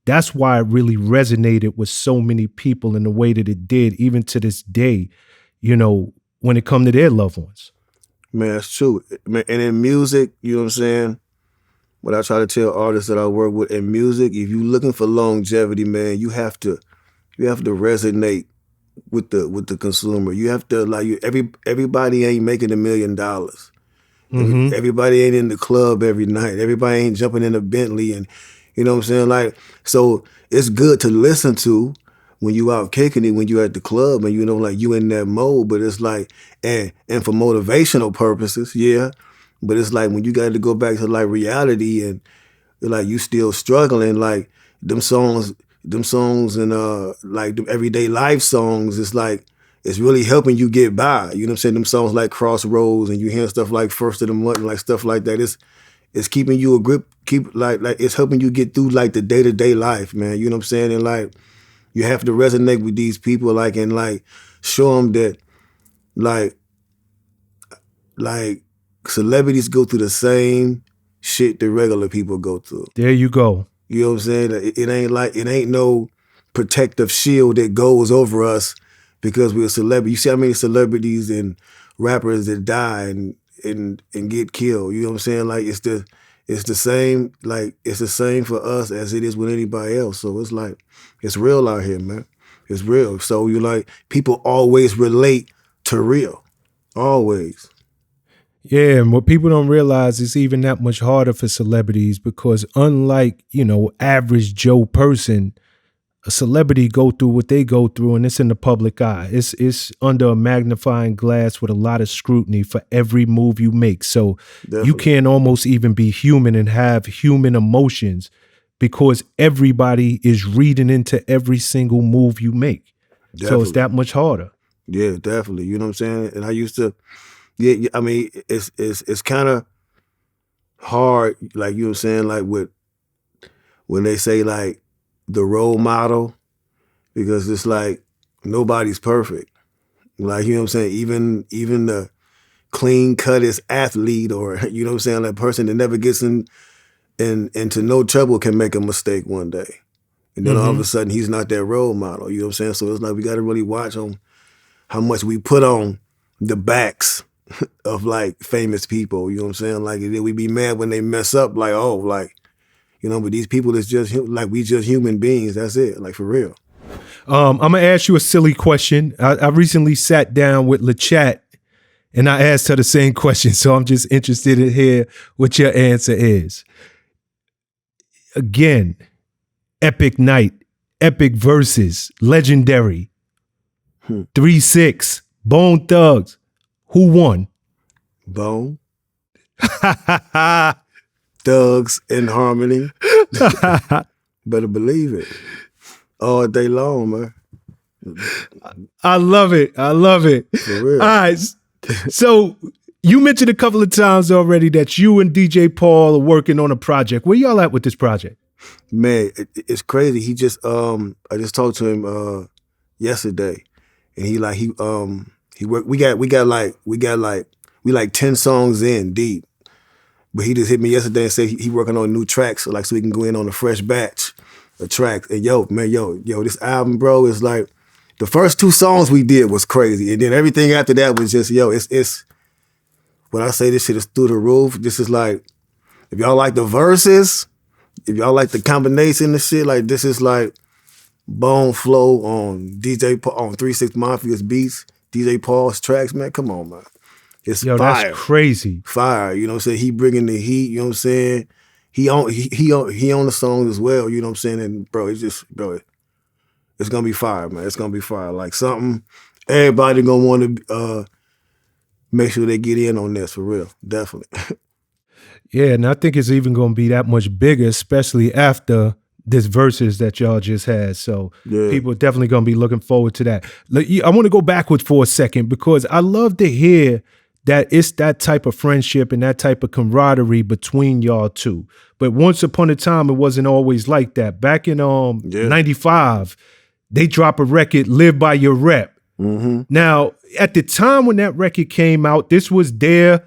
that's why it really resonated with so many people in the way that it did, even to this day, you know, when it come to their loved ones. Man, it's true. Man, and in music, you know what I'm saying? What I try to tell artists that I work with in music, if you're looking for longevity, man, you have to resonate with the consumer. You have to, like, everybody ain't making $1 million. Everybody ain't in the club every night. Everybody ain't jumping in a Bentley, and you know what I'm saying? Like, so it's good to listen to when you out kicking it, when you at the club, and you know, like, you in that mode. But it's like, and for motivational purposes, yeah. But it's like when you got to go back to like reality, and like you still struggling, like them songs and like the everyday life songs, it's like, it's really helping you get by. You know what I'm saying? Them songs like Crossroads, and you hear stuff like First of the Month, and like stuff like that. It's keeping you a grip, like it's helping you get through like the day-to-day life, man. You know what I'm saying? And like, you have to resonate with these people, like, and like show them that like celebrities go through the same shit that regular people go through. There you go. You know what I'm saying? It ain't no protective shield that goes over us because we're a celebrity. You see how many celebrities and rappers that die and get killed. You know what I'm saying? Like, it's the same, like, it's the same for us as it is with anybody else. So it's like, it's real out here, man. It's real. So you like, people always relate to real. Always. Yeah, and what people don't realize is even that much harder for celebrities because unlike, average Joe person, a celebrity go through what they go through and it's in the public eye. It's under a magnifying glass with a lot of scrutiny for every move you make. So Definitely. you can't almost even be human and have human emotions because everybody is reading into every single move you make. Definitely. So it's that much harder. Yeah, definitely. You know what I'm saying? And I used to, I mean, it's kind of hard, like, you know what I'm saying, like when they say like the role model, because it's like nobody's perfect. Like, you know what I'm saying? Even the clean cuttest athlete or, you know what I'm saying, that person that never gets into no trouble can make a mistake one day. And then all of a sudden he's not that role model. You know what I'm saying? So it's like we got to really watch on how much we put on the backs of like famous people. You know what I'm saying? Like we be mad when they mess up. Like, oh, like, but these people is just like we just human beings. That's it. Like for real. I'm gonna ask you a silly question. I recently sat down with LaChat and I asked her the same question. So I'm just interested to hear what your answer is. Again, epic night, epic verses, legendary. 3-6, Bone Thugs. Who won? Bone. Thugs in harmony. Better believe it. All day long, man. I love it. For real. All right. So you mentioned a couple of times already that you and DJ Paul are working on a project. Where y'all at with this project? Man, it's crazy. He just I just talked to him yesterday. And he worked. We like 10 songs in deep, but he just hit me yesterday and said he working on new tracks, so we can go in on a fresh batch of tracks. And yo, this album, bro, is like the first 2 songs we did was crazy, and then everything after that was just it's. When I say this shit is through the roof, this is like if y'all like the verses, if y'all like the combination of shit, like this is like. Bone flow on DJ Paul, on 3-6 Mafia's beats, DJ Paul's tracks, man. Come on, man. It's fire. That's crazy. Fire, you know what I'm saying? He bringing the heat, you know what I'm saying? He on the songs as well, you know what I'm saying? And bro, it's gonna be fire, man. It's gonna be fire. Like something everybody gonna want to make sure they get in on this for real. Definitely. Yeah, and I think it's even gonna be that much bigger, especially after this verses that y'all just had. So people are definitely going to be looking forward to that. I want to go backwards for a second because I love to hear that it's that type of friendship and that type of camaraderie between y'all two. But once upon a time, it wasn't always like that. Back in 95, they drop a record, Live by Your Rep. Now, at the time when that record came out, this was their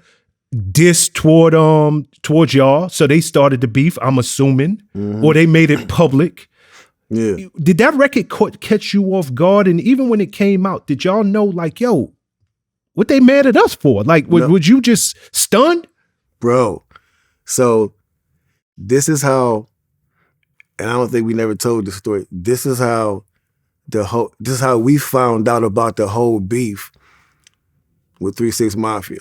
diss towards y'all, so they started the beef, I'm assuming, or they made it public. Yeah. Did that record catch you off guard? And even when it came out, did y'all know, like, yo, what they mad at us for? Like, would you just stunned? Bro, so this is how, and I don't think we never told the story, this is how we found out about the whole beef with 3-6 Mafia.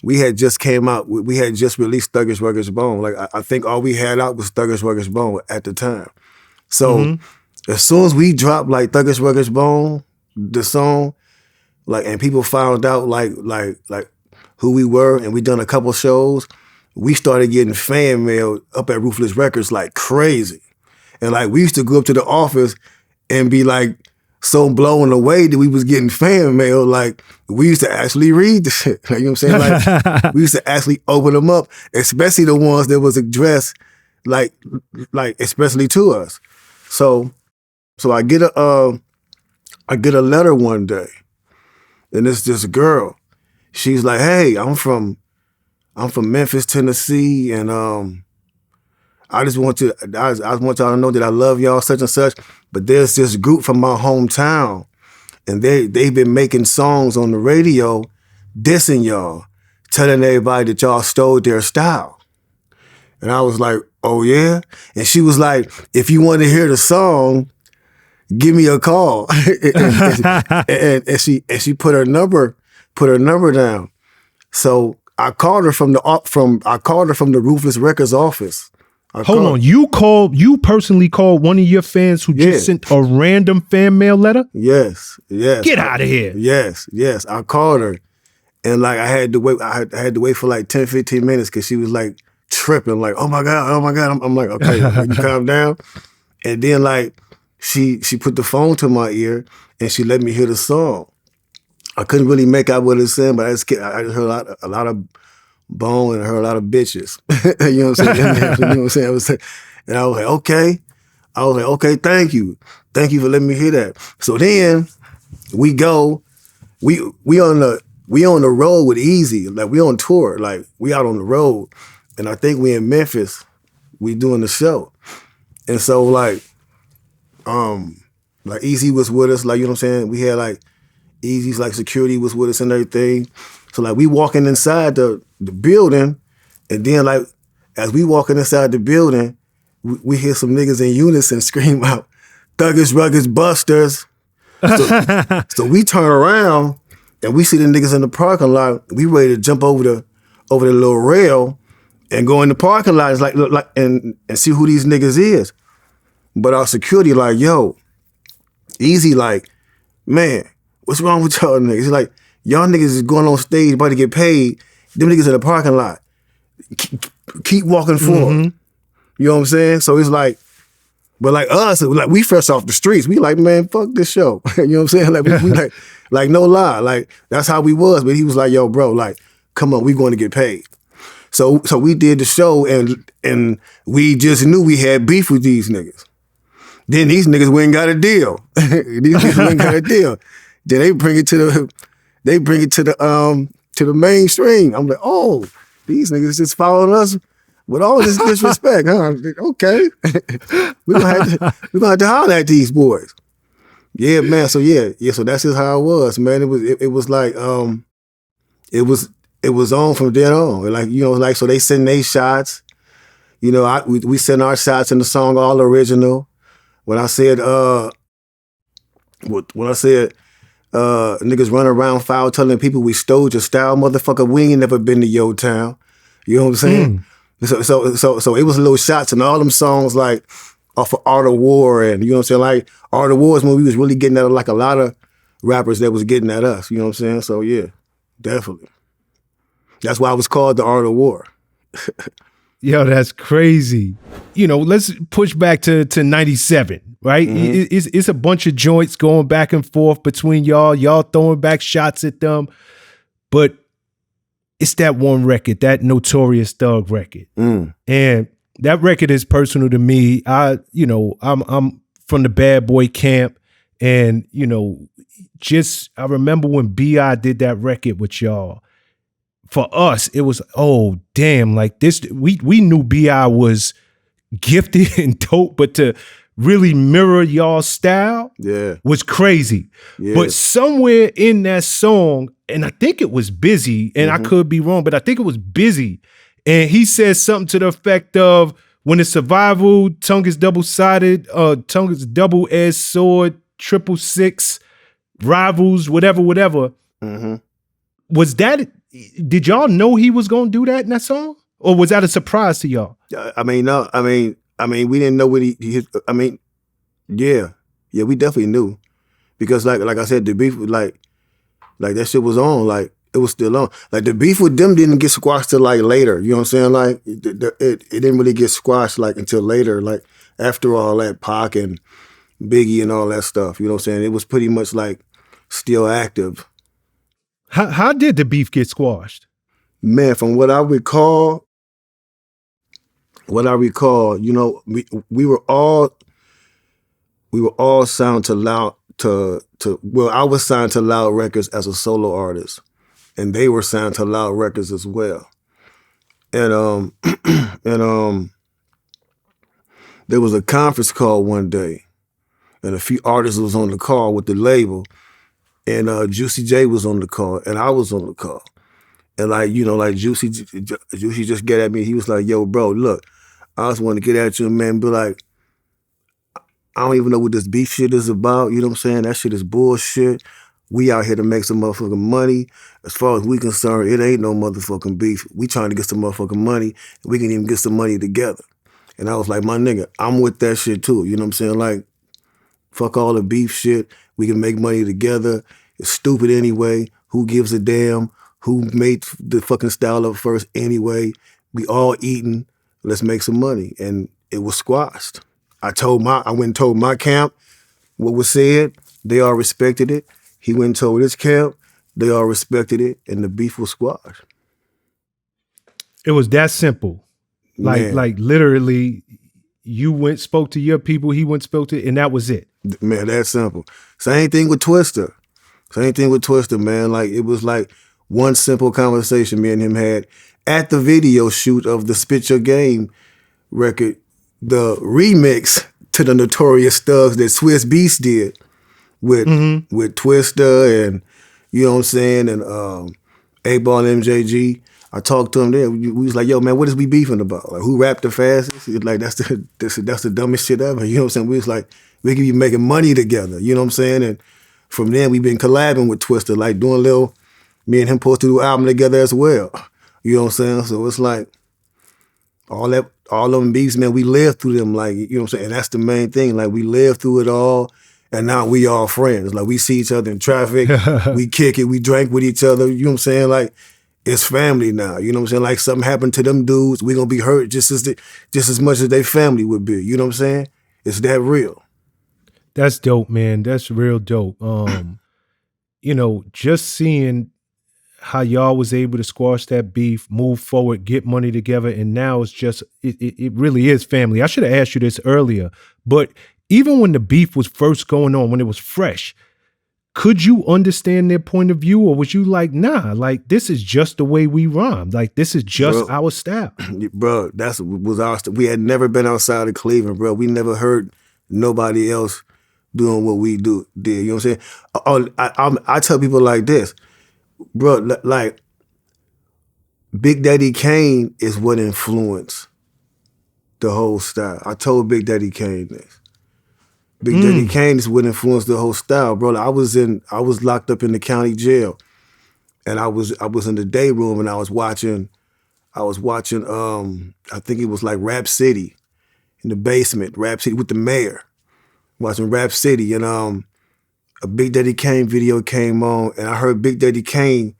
We had just came out, we had just released Thuggish Ruggish Bone. Like, I think all we had out was Thuggish Ruggish Bone at the time. So, as soon as we dropped, like, Thuggish Ruggish Bone, the song, like, and people found out, like who we were, and we done a couple shows, we started getting fan mail up at Ruthless Records like crazy. And, like, we used to go up to the office and be, like, so blown away that we was getting fan mail, like we used to actually read the shit. Like, you know what I'm saying? Like we used to actually open them up, especially the ones that was addressed like especially to us. So I get a letter one day, and it's this girl. She's like, "Hey, I'm from Memphis, Tennessee, and I just want y'all to know that I love y'all, such and such. But there's this group from my hometown, and they've been making songs on the radio, dissing y'all, telling everybody that y'all stole their style." And I was like, "Oh yeah?" And she was like, "If you want to hear the song, give me a call." and she put her number down. So I called her from the Ruthless Records office. Hold on, you personally called one of your fans who just sent a random fan mail letter? Yes. Get out of here. Yes. I called her. And like I had to wait for like 10, 15 minutes because she was like tripping, like, oh my God. I'm like, okay, you calm down. And then like she put the phone to my ear and she let me hear the song. I couldn't really make out what it said, but I just heard a lot of bone and heard a lot of bitches. You know what I'm saying? You know what I'm saying? And I was like, okay. Thank you for letting me hear that. So then we go, we on the road with Eazy, like we on tour, like we out on the road, and I think we in Memphis, we doing the show, and so like Eazy was with us, like you know what I'm saying. We had like Eazy's like security was with us and everything, so like we walking inside the building, and then like as we walking inside the building, we hear some niggas in unison scream out, "Thuggish, rugged, busters." So we turn around. And we see the niggas in the parking lot. We ready to jump over the little rail and go in the parking lot. It's like and see who these niggas is. But our security like, yo, Eazy like, man, what's wrong with y'all niggas? He's like, y'all niggas is going on stage about to get paid. Them niggas in the parking lot. Keep walking forward. You know what I'm saying? So it's like, but like us, like we fresh off the streets. We like, man, fuck this show. You know what I'm saying? Like we like no lie. Like that's how we was. But he was like, yo, bro, like, come on, we going to get paid. So we did the show and we just knew we had beef with these niggas. Then these niggas went and got a deal. Then they bring it to the mainstream. I'm like, oh, these niggas just following us with all this disrespect, huh? Okay. We're gonna have to holler at these boys. Yeah, man. So so that's just how it was, man. It was like it was on from then on. Like, you know, like so they send their shots. You know, we send our shots in the song all original. When I said niggas run around foul telling people we stole your style, motherfucker, we ain't never been to your town. You know what I'm saying? So it was little shots and all them songs like off of Art of War, and you know what I'm saying? Like Art of War is when we was really getting at like a lot of rappers that was getting at us, you know what I'm saying? So yeah, definitely. That's why it was called the Art of War. Yo, that's crazy. You know, let's push back to 97, right? It's a bunch of joints going back and forth between y'all throwing back shots at them, but it's that one record, that Notorious Thug record. And that record is personal to me. I'm from the bad boy camp. And, you know, I remember when B.I. did that record with y'all. For us, it was, oh, damn, like this, we knew B.I. was gifted and dope, but to really mirror y'all's style was crazy. Yeah. But somewhere in that song, and I think it was Bizzy, and I could be wrong, but I think it was Bizzy, and he says something to the effect of, when it's survival, tongue is double-sided, tongue is double-edged sword, 666, rivals, whatever. Was that, did y'all know he was gonna do that in that song? Or was that a surprise to y'all? I mean, we didn't know what we definitely knew. Because like I said, the beef was like that shit was on, like it was still on. Like the beef with them didn't get squashed till like later, you know what I'm saying? Like it didn't really get squashed like until later, like after all that Pac and Biggie and all that stuff, you know what I'm saying? It was pretty much like still active. How did the beef get squashed? Man, from what I recall, you know, we were all signed to Loud I was signed to Loud Records as a solo artist, and they were signed to Loud Records as well. And there was a conference call one day, and a few artists was on the call with the label, and Juicy J was on the call, and I was on the call. And like, you know, like Juicy just get at me. He was like, yo, bro, look, I just want to get at you, man, be like, I don't even know what this beef shit is about. You know what I'm saying? That shit is bullshit. We out here to make some motherfucking money. As far as we concerned, it ain't no motherfucking beef. We trying to get some motherfucking money. And we can even get some money together. And I was like, my nigga, I'm with that shit too. You know what I'm saying? Like, fuck all the beef shit. We can make money together. It's stupid anyway. Who gives a damn? Who made the fucking style up first anyway? We all eating. Let's make some money. And it was squashed. I went and told my camp what was said. They all respected it. He went and told his camp. They all respected it. And the beef was squashed. It was that simple. Like literally, you went, spoke to your people, he went, spoke to, and that was it. Man, that simple. Same thing with Twista. Man. Like, it was like one simple conversation me and him had at the video shoot of the Spit Your Game record, the remix to the Notorious Thugs that Swiss Beast did with Twista and, you know what I'm saying, and 8Ball and MJG. I talked to him there. We was like, yo, man, what is we beefing about? Like, who rapped the fastest? It's like, that's the dumbest shit ever. You know what I'm saying? We was like, we could be making money together. You know what I'm saying? And from then, we've been collabing with Twista, like doing me and him supposed to do an album together as well. You know what I'm saying? So it's like, all them beefs, man, we lived through them. Like, you know what I'm saying? And that's the main thing. Like, we lived through it all. And now we all friends. Like, we see each other in traffic. We kick it. We drank with each other. You know what I'm saying? Like, it's family now. You know what I'm saying? Like, something happened to them dudes, we gonna be hurt just as much as their family would be. You know what I'm saying? It's that real. That's dope, man. That's real dope. You know, just seeing how y'all was able to squash that beef, move forward, get money together, and now it's just, it really is family. I should have asked you this earlier, but even when the beef was first going on, when it was fresh, could you understand their point of view, or was you like, nah, like, this is just the way we rhyme. Like, this is just our style. Bro, was our style. We had never been outside of Cleveland, bro. We never heard nobody else doing what we did. You know what I'm saying? I tell people like this, bro, like, Big Daddy Kane is what influenced the whole style. I told Big Daddy Kane this. Big Daddy Kane is what influenced the whole style, bro. I was locked up in the county jail, and I was in the day room, and I was watching I think it was like Rap City in the basement, Rap City with the mayor, watching Rap City, and a Big Daddy Kane video came on, and I heard Big Daddy Kane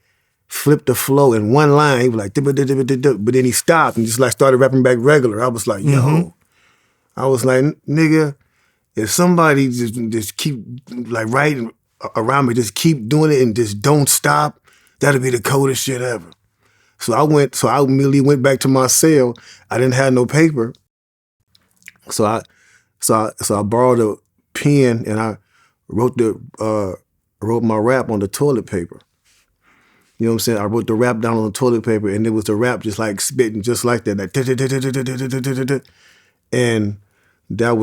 flip the flow in one line. He was like, but then he stopped and just like started rapping back regular. I was like, yo, I was like, nigga, if somebody just keep like writing around me, just keep doing it and just don't stop, that'll be the coldest shit ever. So I immediately went back to my cell. I didn't have no paper. So I borrowed a pen and I wrote my rap on the toilet paper. You know what I'm saying? I wrote the rap down on the toilet paper, and it was the rap just like spitting just like that. Like, and that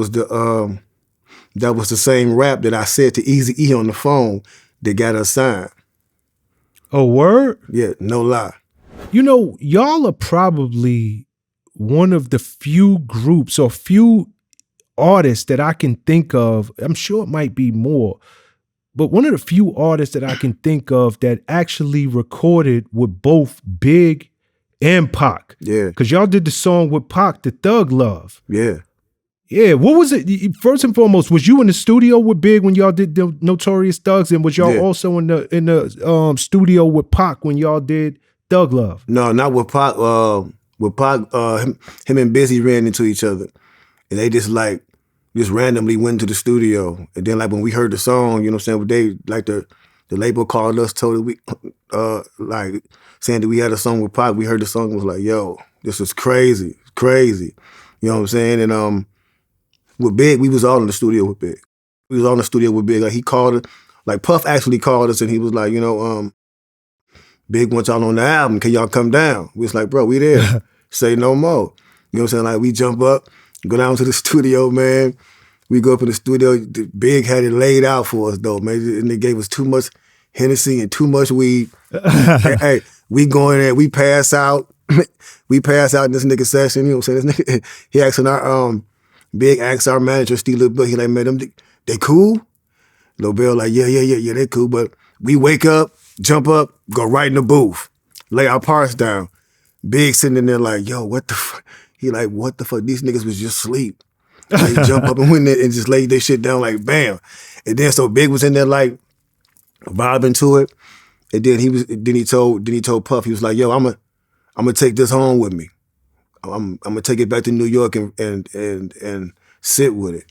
was the same rap that I said to Eazy-E on the phone that got us signed. Oh, word? Yeah, no lie. You know, y'all are probably one of the few groups or few artists that I can think of. I'm sure it might be more, but one of the few artists that I can think of that actually recorded with both Big and Pac. Yeah. Because y'all did the song with Pac, the Thug Love. Yeah. Yeah, what was it? First and foremost, was you in the studio with Big when y'all did the Notorious Thugs, and was y'all also in the studio with Pac when y'all did Thug Love? No, not with Pac. With Pac, him and Bizzy ran into each other, and they just randomly went to the studio. And then like when we heard the song, you know what I'm saying, they like the label called us, told us we like saying that we had a song with Pac. We heard the song and was like, yo, this is crazy. You know what I'm saying? And with Big, we was all in the studio with Big. We was all in the studio with Big. Like he called us, like Puff actually called us and he was like, you know, Big wants y'all on the album. Can y'all come down? We was like, bro, we there. Say no more. You know what I'm saying? Like we jump up, go down to the studio, man. We go up in the studio. Big had it laid out for us though, man. And they gave us too much Hennessy and too much weed. hey, we go in there, we pass out. We pass out in this nigga session. You know what I'm saying? This nigga, he asking our Big asked our manager, Steve Lil Bill, he like, man, they cool? Lil Bill like, yeah, they cool. But We wake up, jump up, go right in the booth, lay our parts down. Big sitting in there like, yo, what the fuck? He like, what the fuck? These niggas was just asleep. Like, jump up and went there and just laid their shit down like, bam. And then so Big was in there like vibing to it. And then he told Puff, he was like, yo, I'm gonna take this home with me. I'm gonna take it back to New York and sit with it.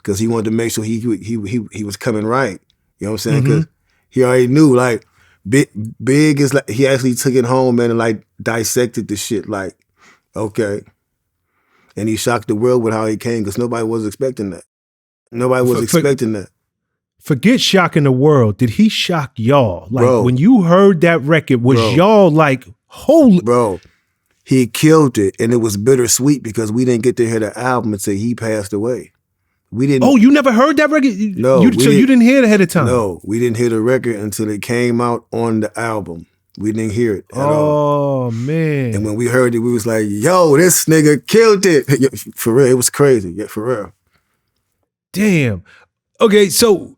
Cause he wanted to make sure he was coming right. You know what I'm saying? Cause he already knew like Big is like, he actually took it home, man, and like dissected the shit like, okay. And he shocked the world with how he came because nobody was expecting that. Nobody was expecting that. Forget shocking the world. Did he shock y'all? Like, bro, when you heard that record, was y'all like, holy? Bro, he killed it. And it was bittersweet because we didn't get to hear the album until he passed away. We didn't. Oh, you never heard that record? No. So you didn't hear it ahead of time? No, we didn't hear the record until it came out on the album. We didn't hear it at all. Oh, man. And when we heard it, we was like, yo, this nigga killed it. For real, it was crazy. Yeah, for real. Damn. Okay, so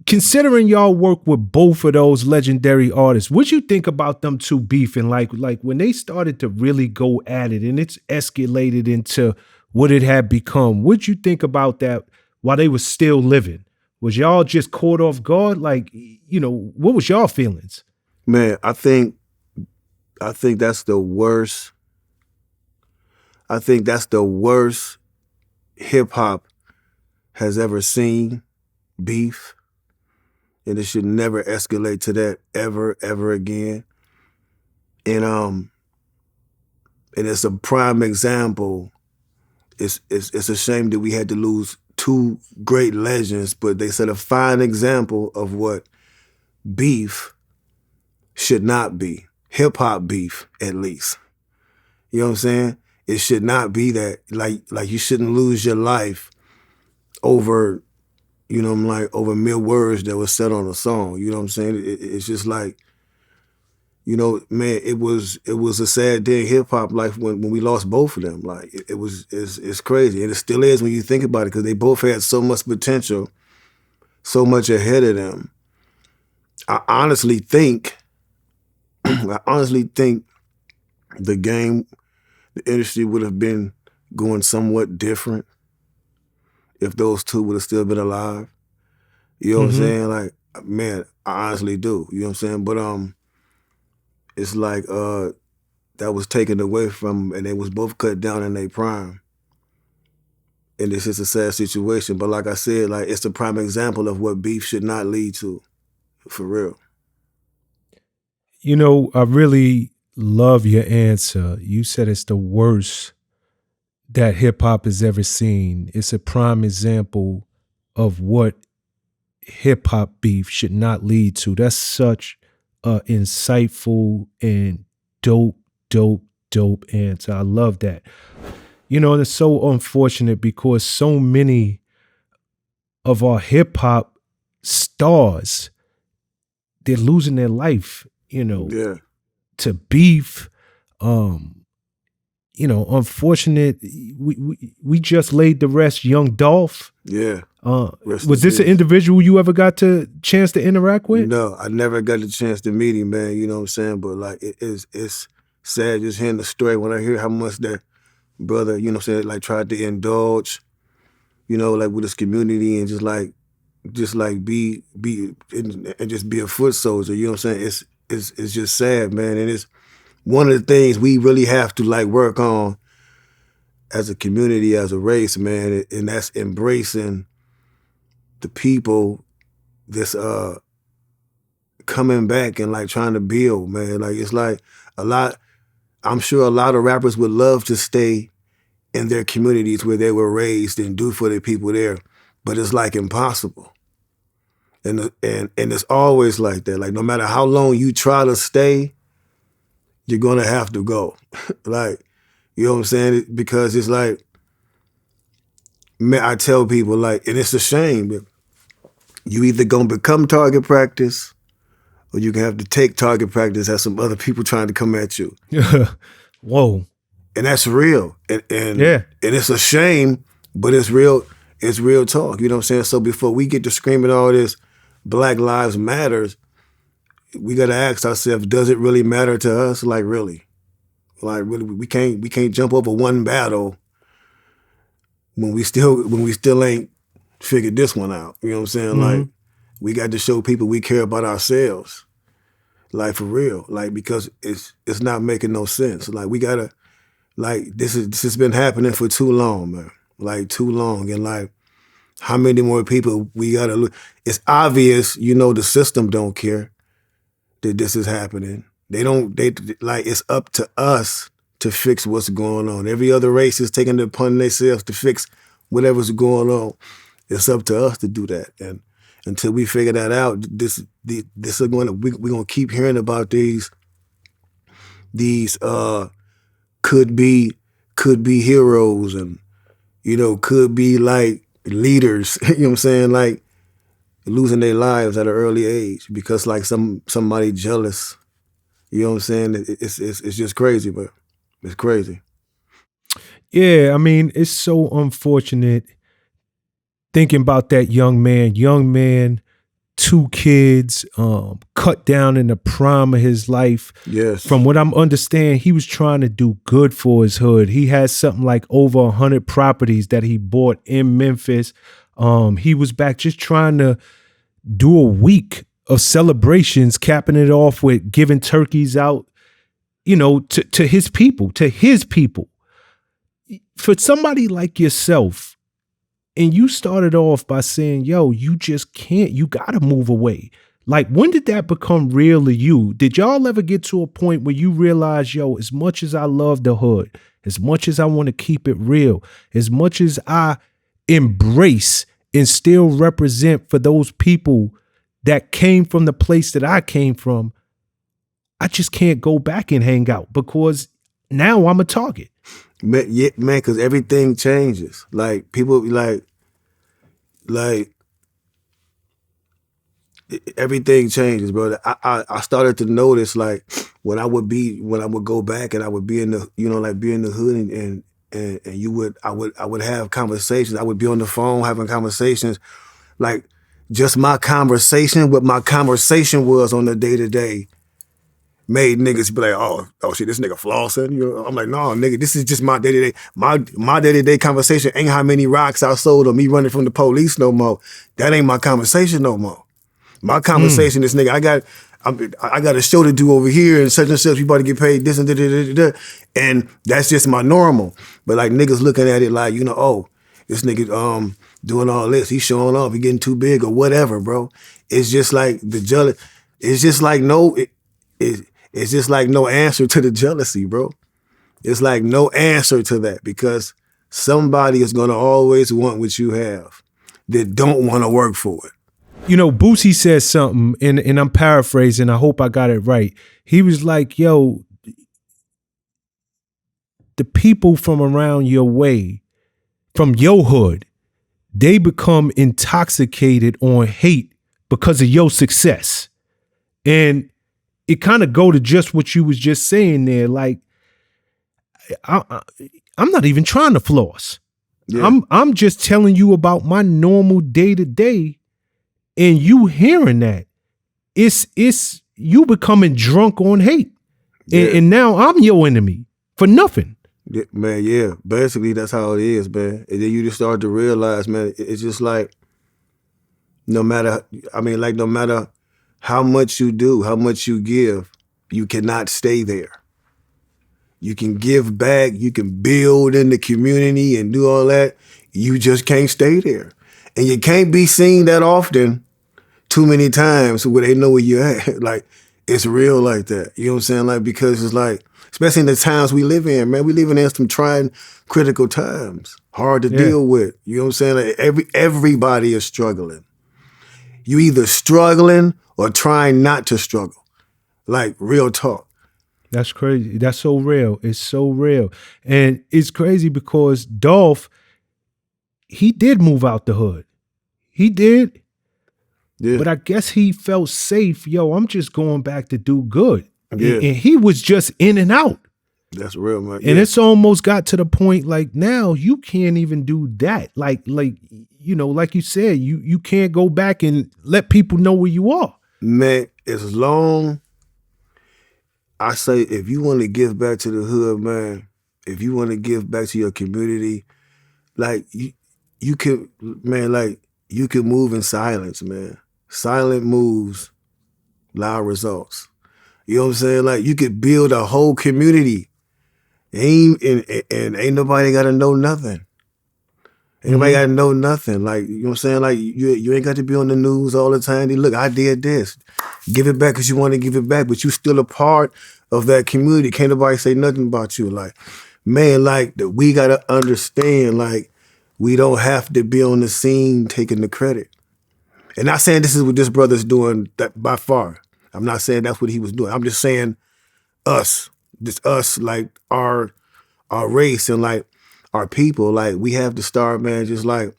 considering y'all work with both of those legendary artists, what'd you think about them two beefing? Like when they started to really go at it and it's escalated into what it had become, what'd you think about that while they were still living? Was y'all just caught off guard? Like, you know, what was y'all feelings? Man, I think that's the worst. I think that's the worst hip hop has ever seen, beef. And it should never escalate to that ever again. And it's a prime example. It's a shame that we had to lose two great legends, but they set a fine example of what beef should not be. Hip hop beef, at least. You know what I'm saying? It should not be that. Like you shouldn't lose your life over, you know, like over mere words that was said on a song. You know what I'm saying? It's just like, you know, man, it was a sad day in hip hop life when we lost both of them. Like it's crazy, and it still is when you think about it, because they both had so much potential, so much ahead of them. I honestly think the game, the industry would have been going somewhat different if those two would have still been alive. You know what I'm saying? Like, man, I honestly do. You know what I'm saying? But it's like that was taken away from them, and they was both cut down in their prime. And it's just a sad situation. But like I said, like, it's the prime example of what beef should not lead to, for real. You know, I really love your answer. You said it's the worst that hip hop has ever seen. It's a prime example of what hip hop beef should not lead to. That's such a insightful and dope answer. I love that. You know, it's so unfortunate because so many of our hip hop stars, they're losing their life, you know, to beef. You know, unfortunate. We just laid to rest young Dolph. Yeah. Was this an individual you ever got the chance to interact with? No, I never got the chance to meet him, man. You know what I'm saying? But like, it's sad just hearing the story when I hear how much that brother, you know what I'm saying, like tried to indulge, you know, like with his community and just like be and just be a foot soldier. You know what I'm saying? It's just sad, man. And it's one of the things we really have to like work on as a community, as a race, man, and that's embracing the people that's coming back and like trying to build, man. Like, it's like I'm sure a lot of rappers would love to stay in their communities where they were raised and do for the people there, but it's like impossible. And it's always like that. Like, no matter how long you try to stay, you're gonna have to go. Like, you know what I'm saying? Because it's like, man, I tell people, like, and it's a shame, but you either gonna become target practice or you can have to take target practice as some other people trying to come at you. Whoa. And that's real. And yeah. And it's a shame, but it's real talk. You know what I'm saying? So before we get to screaming all this Black Lives Matters, we gotta ask ourselves, does it really matter to us? Like really? Like really, we can't jump over one battle when we still ain't figured this one out. You know what I'm saying? Mm-hmm. Like we got to show people we care about ourselves. Like for real. Like because it's not making no sense. Like we gotta this has been happening for too long, man. Like too long. And like how many more people we gotta look? It's obvious, the system don't care that this is happening. They it's up to us to fix what's going on. Every other race is taking it upon themselves to fix whatever's going on. It's up to us to do that. And until we figure that out, we're gonna keep hearing about these could be heroes and could be like leaders, you know what I'm saying? Like losing their lives at an early age because like somebody jealous. You know what I'm saying? It's just crazy, but it's crazy. Yeah, I mean, it's so unfortunate thinking about that young man, 2 kids, cut down in the prime of his life. Yes. From what I'm understanding, he was trying to do good for his hood. He had something like over 100 properties that he bought in Memphis. He was back just trying to do a week of celebrations, capping it off with giving turkeys out, to his people, For somebody like yourself, and you started off by saying, yo, you just can't, you gotta move away. Like, when did that become real to you? Did y'all ever get to a point where you realize, yo, as much as I love the hood, as much as I want to keep it real, as much as I embrace and still represent for those people that came from the place that I came from, I just can't go back and hang out because now I'm a target. Man, yeah, man, because everything changes. Like people like everything changes, bro. I started to notice like when I would go back and I would be in the be in the hood and I would have conversations. I would be on the phone having conversations, like just my conversation, what my conversation was on the day-to-day made niggas be like, oh shit, this nigga flossing. I'm like, no, nigga, this is just my day-to-day. My day-to-day conversation ain't how many rocks I sold or me running from the police no more. That ain't my conversation no more. My conversation is, nigga, I got a show to do over here and such, you about to get paid this and da. And that's just my normal. But like niggas looking at it like, this nigga doing all this, he's showing off, he getting too big or whatever, bro. It's just like the jealous. It's just like it's just like no answer to the jealousy, bro. It's like no answer to that because somebody is gonna always want what you have that don't want to work for it. Boosie said something, and I'm paraphrasing, I hope I got it right. He was like, yo, the people from around your way, from your hood, they become intoxicated on hate because of your success. And it kind of go to just what you was just saying there. Like, I'm not even trying to floss. Yeah. I'm just telling you about my normal day-to-day, and you hearing that. It's you becoming drunk on hate. Yeah. And now I'm your enemy for nothing. Yeah, man, yeah. Basically, that's how it is, man. And then you just start to realize, man, it's just like, no matter how much you do, how much you give, you cannot stay there. You can give back, you can build in the community and do all that. You just can't stay there. And you can't be seen that often too many times where they know where you're at. Like, it's real like that. You know what I'm saying? Like, because it's like, especially in the times we live in, man, we living in some trying, critical times. Hard to deal with. You know what I'm saying? Like, everybody is struggling. You either struggling or trying not to struggle. Like, real talk. That's crazy. That's so real. It's so real. And it's crazy because Dolph, he did move out the hood. He did. Yeah. But I guess he felt safe. Yo, I'm just going back to do good. Yeah. And he was just in and out. That's real, man. And it's almost got to the point like now you can't even do that. Like you said, you can't go back and let people know where you are. Man, as long, I say, if you want to give back to the hood, man, if you want to give back to your community, like you can, man, like you can move in silence, man. Silent moves, loud results. You know what I'm saying? Like you could build a whole community, and ain't nobody got to know nothing. Ain't nobody got to know nothing. Like, you know what I'm saying? Like, you ain't got to be on the news all the time. Look, I did this. Give it back because you want to give it back, but you still a part of that community. Can't nobody say nothing about you. Like, man, like, we got to understand, like, we don't have to be on the scene taking the credit. And not saying this is what this brother's doing that by far. I'm not saying that's what he was doing. I'm just saying us. Just us, like, our race and, like, our people, like, we have to start, man, just like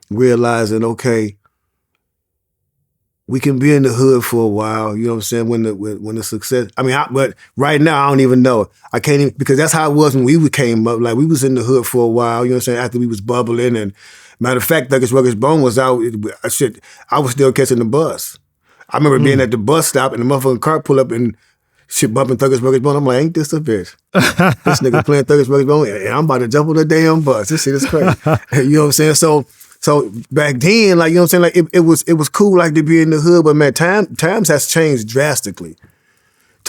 realizing, okay, we can be in the hood for a while, you know what I'm saying, when the success, I mean, but right now, I don't even know. I can't even, because that's how it was when we came up, like, we was in the hood for a while, you know what I'm saying, after we was bubbling, and matter of fact, Ruthless Bone was out, I was still catching the bus. I remember being at the bus stop, and the motherfucking car pull up, and shit bumping Ruthless Bone. I'm like, ain't this a bitch? This nigga playing Ruthless Bone, and I'm about to jump on the damn bus. This shit is crazy. You know what I'm saying? So back then, like, you know what I'm saying? Like, it was cool, like, to be in the hood, but man, times has changed drastically.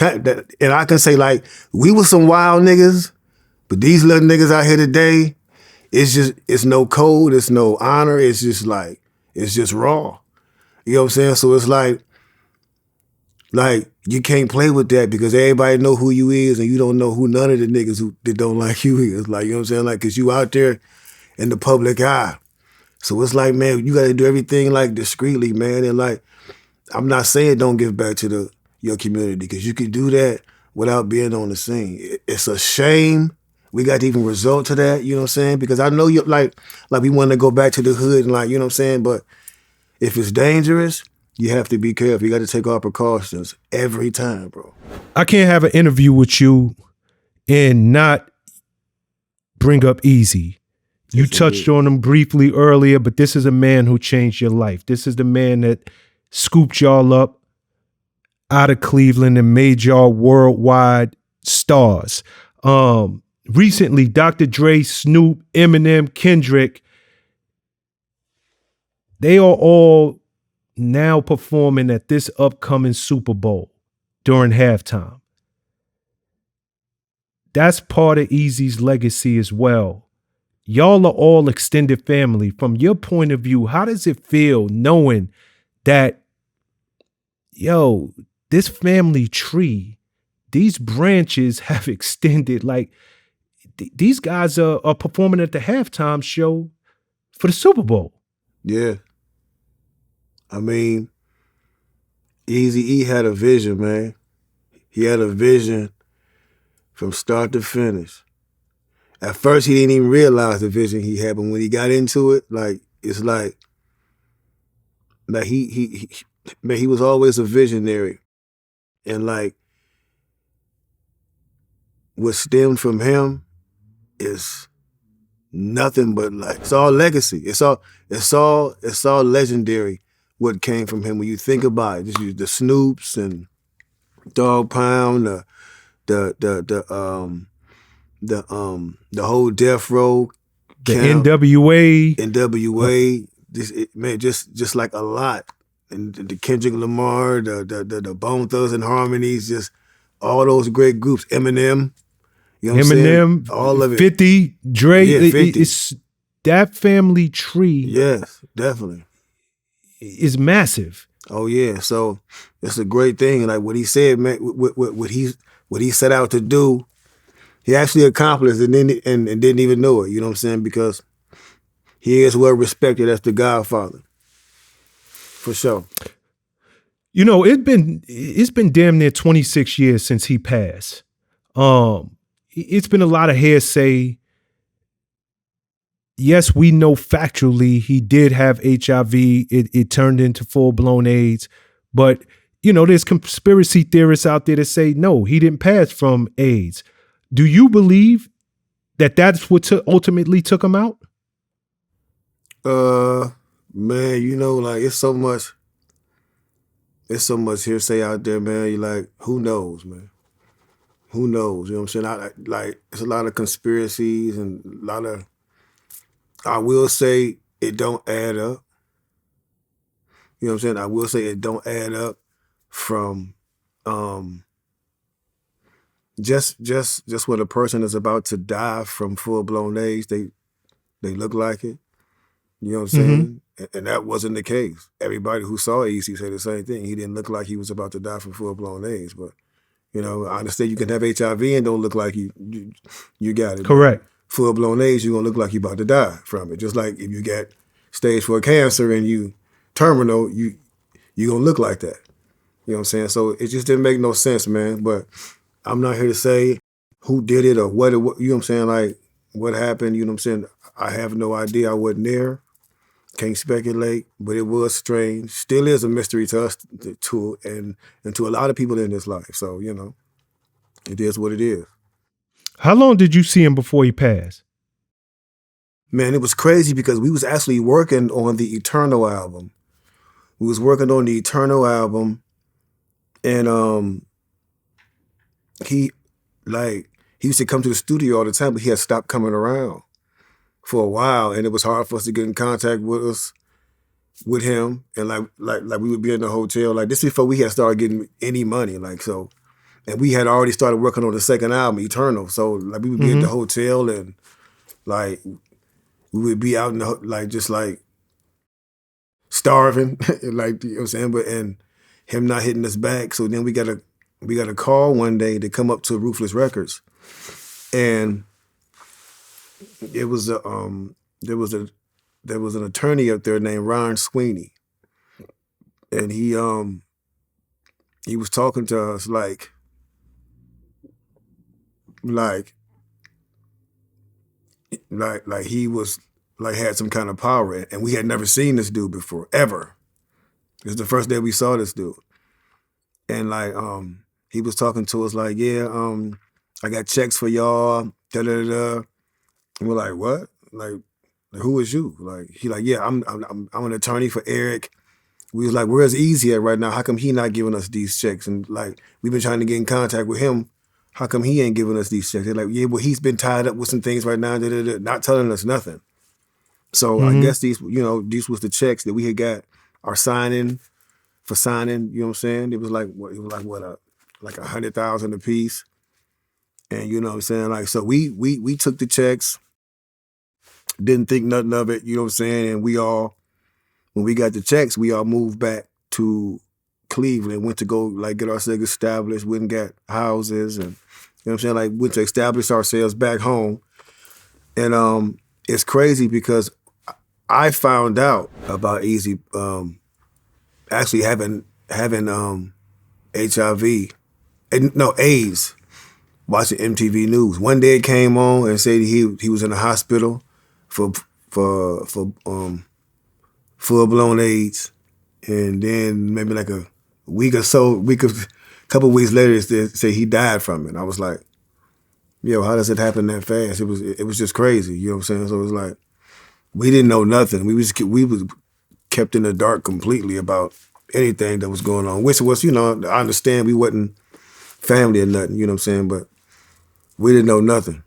And I can say, like, we was some wild niggas, but these little niggas out here today, it's no code, it's no honor, it's just like, it's just raw. You know what I'm saying? So it's like, you can't play with that because everybody know who you is and you don't know who none of the niggas that don't like you is. Like, you know what I'm saying? Like, cause you out there in the public eye. So it's like, man, you gotta do everything like discreetly, man. And like, I'm not saying don't give back to your community because you can do that without being on the scene. It's a shame we got to even resort to that, you know what I'm saying? Because I know you like we want to go back to the hood and like, you know what I'm saying? But if it's dangerous, you have to be careful. You got to take all precautions every time, bro. I can't have an interview with you and not bring up Eazy. You touched on him briefly earlier, but this is a man who changed your life. This is the man that scooped y'all up out of Cleveland and made y'all worldwide stars. Recently, Dr. Dre, Snoop, Eminem, Kendrick, they are all now performing at this upcoming Super Bowl during halftime. That's part of Eazy's legacy as well. Y'all are all extended family. From your point of view, how does it feel knowing that, yo, this family tree, these branches have extended? Like, these guys are performing at the halftime show for the Super Bowl. Yeah. I mean, Eazy-E had a vision, man. He had a vision from start to finish. At first, he didn't even realize the vision he had, but when he got into it, like, it's like he was always a visionary. And like, what stemmed from him is nothing but like, it's all legacy. It's all legendary what came from him. When you think about it, just the Snoops and Dog Pound, the whole Death Row, the camp, NWA, just like a lot, and the Kendrick Lamar, the Bone Thugs and Harmonies, just all those great groups. Eminem, you know what I'm saying? All of it. 50, Dre, yeah, 50. It's that family tree. Yes, definitely. Is massive. Oh yeah, so it's a great thing. Like what he said, man, what he set out to do, he actually accomplished it and didn't even know it. You know what I'm saying? Because he is well respected as the Godfather, for sure. You know, it's been damn near 26 years since he passed. It's been a lot of hearsay. Yes, we know factually he did have HIV. It turned into full-blown AIDS. But, you know, there's conspiracy theorists out there that say, no, he didn't pass from AIDS. Do you believe that that's what ultimately took him out? Man, you know, like it's so much there's so much hearsay out there, man. You're like, who knows, man? Who knows? You know what I'm saying? Like, it's a lot of conspiracies and a lot of, I will say it don't add up. You know what I'm saying? I will say it don't add up from just when a person is about to die from full-blown AIDS, they look like it. You know what I'm saying? And that wasn't the case. Everybody who saw Eazy said the same thing. He didn't look like he was about to die from full-blown AIDS. But, you know, I understand you can have HIV and don't look like you got it. Correct. Full-blown AIDS, you're going to look like you're about to die from it. Just like if you get stage 4 cancer and you terminal, you're going to look like that. You know what I'm saying? So it just didn't make no sense, man. But I'm not here to say who did it or what, you know what I'm saying? Like, what happened, you know what I'm saying? I have no idea. I wasn't there. Can't speculate, but it was strange. Still is a mystery to us, and to a lot of people in this life. So, you know, it is what it is. How long did you see him before he passed? Man, it was crazy because we was actually working on the Eternal album. We was working on the Eternal album, and he used to come to the studio all the time, but he had stopped coming around for a while, and it was hard for us to get in contact with him. And like we would be in the hotel, like this before we had started getting any money, like so. And we had already started working on the second album, Eternal. So like we would be at the hotel and like we would be out in the like just like starving, like you know what I'm saying. But and him not hitting us back. So then we got a call one day to come up to Ruthless Records, and it was there was an attorney up there named Ron Sweeney, and he was talking to us like he was like had some kind of power, and we had never seen this dude before ever. It was the first day we saw this dude, and like he was talking to us like, yeah, I got checks for y'all, da da da. And we're like, what? Like, who is you? Like, he like, yeah, I'm an attorney for Eric. We was like, where's Eazy at right now? How come he not giving us these checks? And like, we've been trying to get in contact with him. How come he ain't giving us these checks? They're like, yeah, well, he's been tied up with some things right now, da, da, da, not telling us nothing. So I guess these was the checks that we had got our signing, you know what I'm saying? It was like like $100,000 a piece. And you know what I'm saying? Like, so we took the checks, didn't think nothing of it, you know what I'm saying? And when we got the checks, we all moved back to Cleveland, went to go like get ourselves established, went and got houses, and you know what I'm saying? Like went to establish ourselves back home. And it's crazy because I found out about Eazy actually having HIV, AIDS, watching MTV News. One day it came on and said he was in the hospital for full-blown AIDS. And then maybe like a couple of weeks later, it said he died from it. And I was like, yo, how does it happen that fast? It was just crazy, you know what I'm saying? So it was like, we didn't know nothing. We was kept in the dark completely about anything that was going on, which was, you know, I understand we wasn't family or nothing, you know what I'm saying? But we didn't know nothing.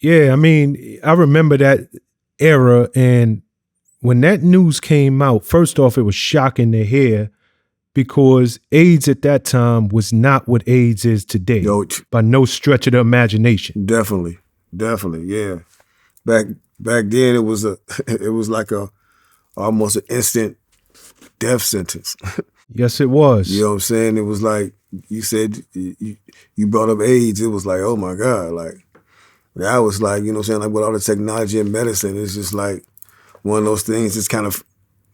Yeah, I mean, I remember that era, and when that news came out, first off, it was shocking to hear because AIDS at that time was not what AIDS is today, by no stretch of the imagination. Definitely, yeah. Back then, it was like almost an instant death sentence. Yes, it was. You know what I'm saying? It was like, you said, you brought up AIDS. It was like, oh my God. Like, that was like, you know what I'm saying? Like with all the technology and medicine, it's just like one of those things just kind of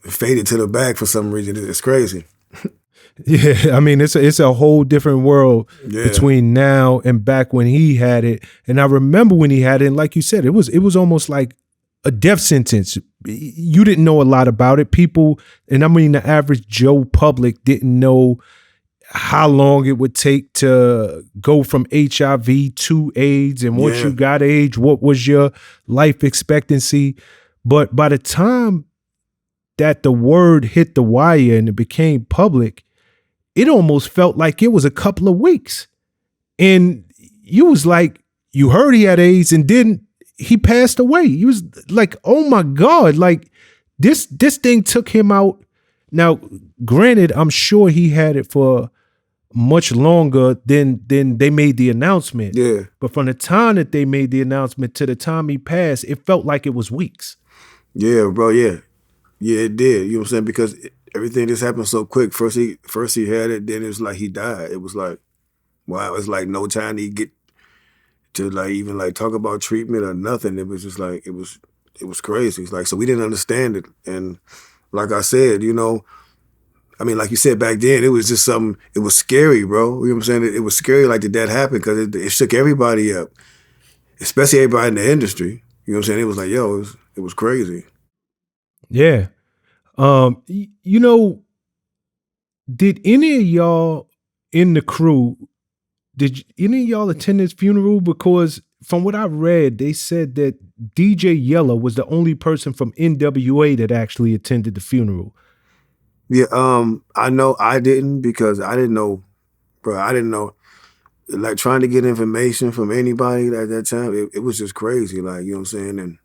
faded to the back for some reason. It's crazy. Yeah, I mean, it's a whole different world between now and back when he had it. And I remember when he had it, and like you said, it was almost like a death sentence. You didn't know a lot about it. People, and I mean the average Joe public didn't know how long it would take to go from HIV to AIDS. And once you got AIDS, what was your life expectancy? But by the time that the word hit the wire and it became public, it almost felt like it was a couple of weeks. And you was like, you heard he had AIDS and then he passed away. You was like, oh my God, like this thing took him out. Now, granted, I'm sure he had it for much longer than they made the announcement. Yeah. But from the time that they made the announcement to the time he passed, it felt like it was weeks. Yeah, bro, yeah. Yeah, it did. You know what I'm saying? Because everything just happened so quick. First he had it, then it was like he died. It was like, wow, it's like no time to get to like even like talk about treatment or nothing. It was just like it was crazy. It's like, so we didn't understand it. And like I said, you know, I mean, like you said back then, it was just something, it was scary, bro. You know what I'm saying? It was scary like that happen because it shook everybody up, especially everybody in the industry. You know what I'm saying? It was like, yo, it was crazy. Yeah. You know, did any of y'all in the crew, did any of y'all attend his funeral? Because from what I read, they said that DJ Yella was the only person from NWA that actually attended the funeral. Yeah, I know I didn't because I didn't know, bro. I didn't know, like trying to get information from anybody at that time. It was just crazy, like, you know what I'm saying? And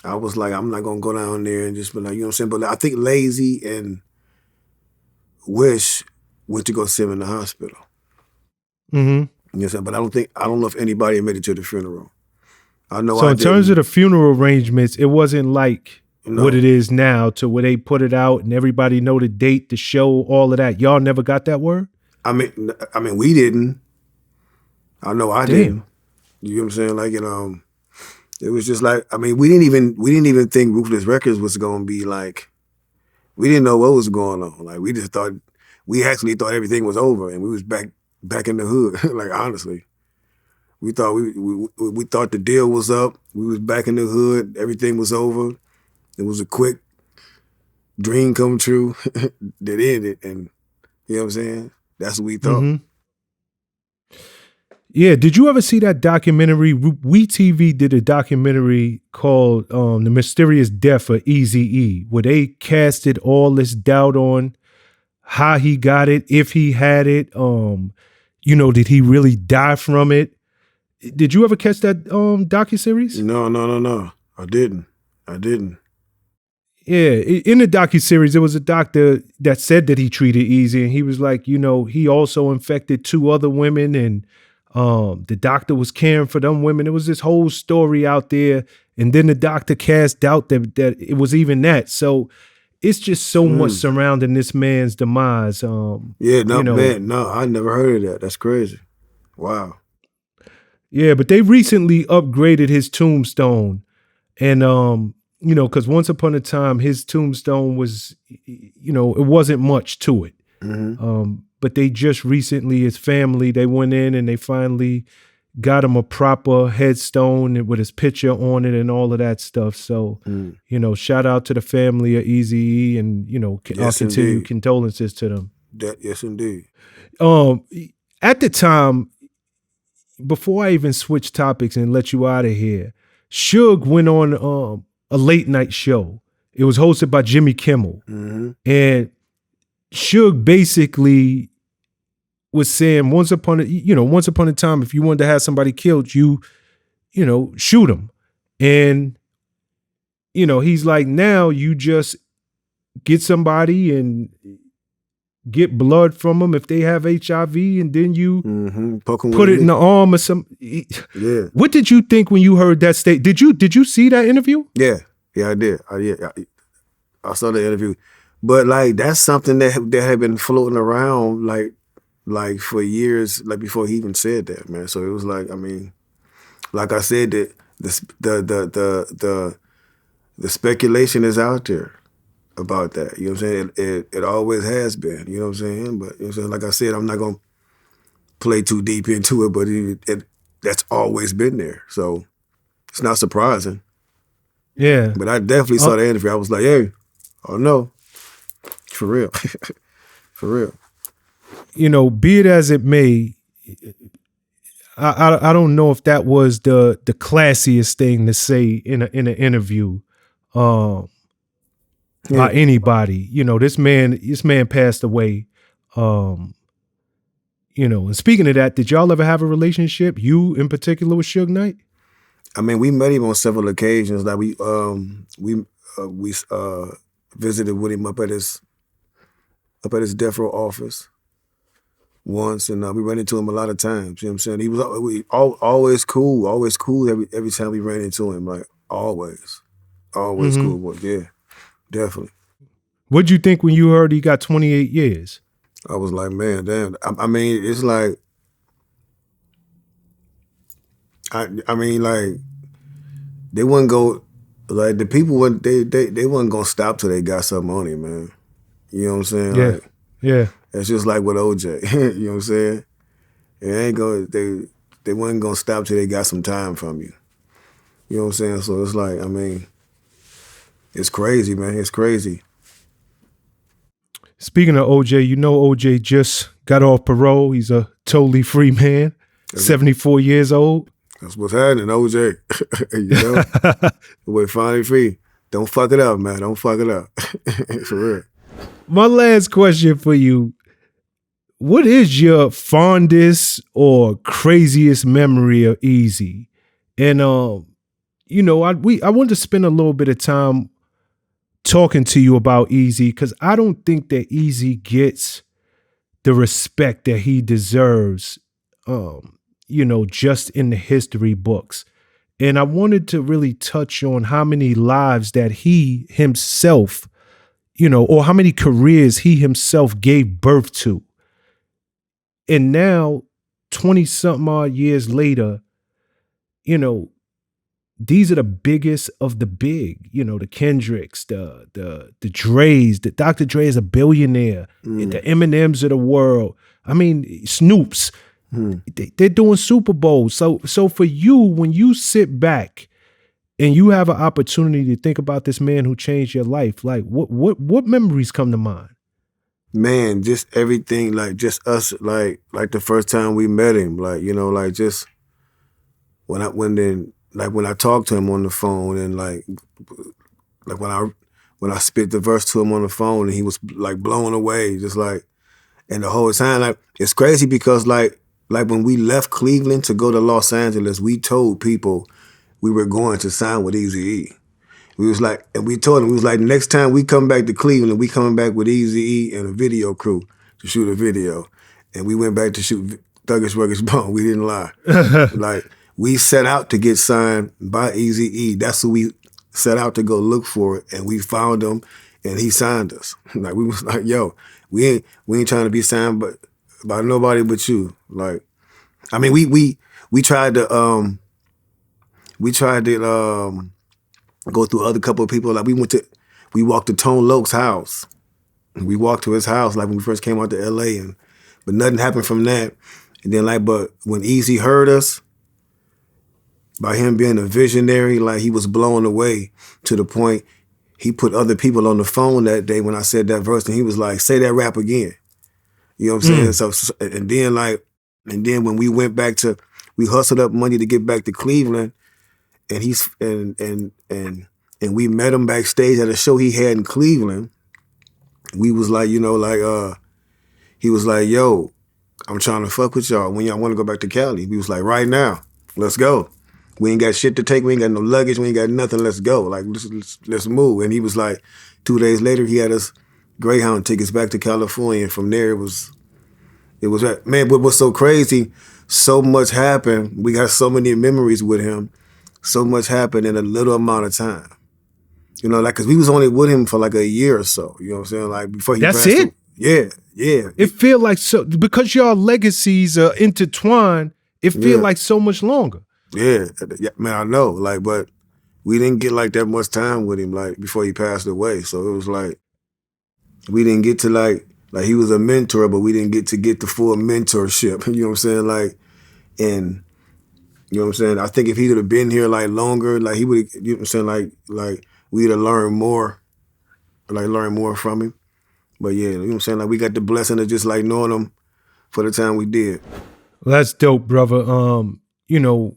I was like, I'm not gonna go down there and just be like, you know what I'm saying? But I think Lazy and Wish went to go see him in the hospital. Mm-hmm. You know what I'm saying? But I don't know if anybody made it to the funeral. I know. So in terms of the funeral arrangements, it wasn't like what it is now to where they put it out and everybody know the date, the show, all of that. Y'all never got that word? I mean, we didn't. I know I didn't. You know what I'm saying? Like, it was just like, I mean, we didn't even think Ruthless Records was gonna be like, we didn't know what was going on. Like, we actually thought everything was over and we was back in the hood. Like, honestly. We thought we thought the deal was up. We was back in the hood. Everything was over. It was a quick dream come true that ended, and you know what I'm saying? That's what we thought. Mm-hmm. Yeah, did you ever see that documentary? WeTV did a documentary called The Mysterious Death of Eazy-E, where they casted all this doubt on how he got it, if he had it, you know, did he really die from it? Did you ever catch that docuseries? No. I didn't. Yeah, in the docuseries, there was a doctor that said that he treated Eazy, and he was like, you know, he also infected 2 other women, and the doctor was caring for them women. There was this whole story out there, and then the doctor cast doubt that it was even that. So it's just so much surrounding this man's demise. Man, no, I never heard of that. That's crazy. Wow. Yeah, but they recently upgraded his tombstone, and you know, because once upon a time, his tombstone was, you know, it wasn't much to it. Mm-hmm. But they just recently, his family, they went in and they finally got him a proper headstone with his picture on it and all of that stuff. So, you know, shout out to the family of Eazy-E and, you know, I'll continue condolences to them. Yes, indeed. At the time, before I even switch topics and let you out of here, Suge went on a late night show. It was hosted by Jimmy Kimmel. Mm-hmm. And Suge basically was saying once upon a time, if you wanted to have somebody killed, you know, shoot them. And, you know, he's like, now you just get somebody and get blood from them if they have HIV, and then you put it in the arm or some. Yeah. What did you think when you heard that state? Did you see that interview? Yeah, I did. I saw the interview, but like that's something that had been floating around like for years, like before he even said that, man. So it was like, I mean, like I said, the speculation is out there about that. You know what I'm saying? It always has been, you know what I'm saying? But you know what I'm saying? Like I said, I'm not gonna play too deep into it, but that's always been there. So it's not surprising. Yeah. But I definitely saw the interview. I was like, hey, oh no. For real. For real. You know, be it as it may, I don't know if that was the classiest thing to say in an interview. by anybody. You know, this man passed away. You know, and speaking of that, did y'all ever have a relationship? You in particular with Suge Knight? I mean, we met him on several occasions. Like we visited with him up at his death row office once, and we ran into him a lot of times. You know what I'm saying? He was always cool every time we ran into him. Like always cool. But yeah, definitely. What'd you think when you heard he got 28 years? I was like, man, damn. I mean, it's like, I mean, like, they wouldn't go, like, the people wouldn't, they wasn't gonna stop till they got something on him, man. You know what I'm saying? Yeah, like, yeah. It's just like with OJ. You know what I'm saying? It ain't gonna, they wasn't gonna stop till they got some time from you. You know what I'm saying? So it's like, I mean, it's crazy, man. It's crazy. Speaking of OJ, you know OJ just got off parole. He's a totally free man, 74 years old. That's what's happening, OJ. You know? We're finally free. Don't fuck it up, man. Don't fuck it up. For real. My last question for you. What is your fondest or craziest memory of Eazy? And you know, I want to spend a little bit of time talking to you about Eazy, because I don't think that Eazy gets the respect that he deserves, you know, just in the history books. And I wanted to really touch on how many lives that he himself, you know, or how many careers he himself gave birth to. And now, 20-something odd years later, you know, these are the biggest of the big, you know, the Kendricks, the Dre's, the Dr. Dre is a billionaire, the Eminems of the world. I mean, Snoops, they're doing Super Bowls. So for you, when you sit back and you have an opportunity to think about this man who changed your life, like what memories come to mind? Man, just everything, like just us, like the first time we met him, like, you know, like just when I talked to him on the phone, and like when I spit the verse to him on the phone, and he was like blown away, just like, and the whole time, like, it's crazy because like when we left Cleveland to go to Los Angeles, we told people we were going to sign with Eazy-E. We was like, and we told him, we was like, next time we come back to Cleveland, we coming back with Eazy-E and a video crew to shoot a video. And we went back to shoot Thuggish Bone. We didn't lie. Like, we set out to get signed by Eazy-E. That's who we set out to go look for it, and we found him, and he signed us. Like, we was like, yo, we ain't trying to be signed by nobody but you. Like, I mean, we tried to go through other couple of people. Like, we walked to Tone Loke's house. We walked to his house like when we first came out to LA, but nothing happened from that. And then but when Eazy heard us, by him being a visionary, like, he was blown away to the point he put other people on the phone that day when I said that verse, and he was like, say that rap again. You know what I'm saying? So and then when we went back we hustled up money to get back to Cleveland, and and we met him backstage at a show he had in Cleveland. We was like, you know, like, he was like, yo, I'm trying to fuck with y'all. When y'all want to go back to Cali? We was like, right now, let's go. We ain't got shit to take. We ain't got no luggage. We ain't got nothing. Let's go. Like, let's move. And he was like, 2 days later, he had us Greyhound tickets back to California. And from there, it was man, what was so crazy, so much happened. We got so many memories with him. So much happened in a little amount of time. You know, like, because we was only with him for like a year or so. You know what I'm saying? Like, before he That's it? Yeah. It feel like so, because y'all legacies are intertwined, it feel like so much longer. Yeah, man, I know. Like, but we didn't get like that much time with him, like, before he passed away. So it was like, we didn't get to like he was a mentor, but we didn't get the full mentorship. You know what I'm saying? Like, and you know what I'm saying? I think if he would have been here like longer, like, he would, you know what I'm saying? Like we'd have learned more from him. But yeah, you know what I'm saying? Like, we got the blessing of just like knowing him for the time we did. Well, that's dope, brother. You know,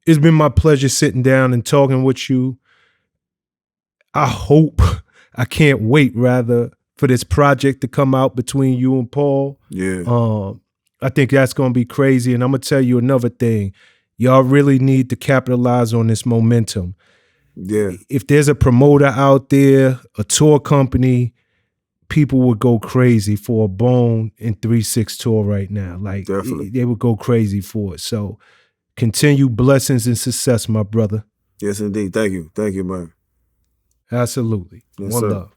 it's been my pleasure sitting down and talking with you. I hope I can't wait rather for this project to come out between you and Paul. Yeah. I think that's going to be crazy. And I'm going to tell you another thing. Y'all really need to capitalize on this momentum. Yeah. If there's a promoter out there, a tour company, people would go crazy for a Bone and 3-6 tour right now. Like, definitely, they would go crazy for it. So continue blessings and success, my brother. Yes, indeed. Thank you. Thank you, man. Absolutely. Yes, One sir. love.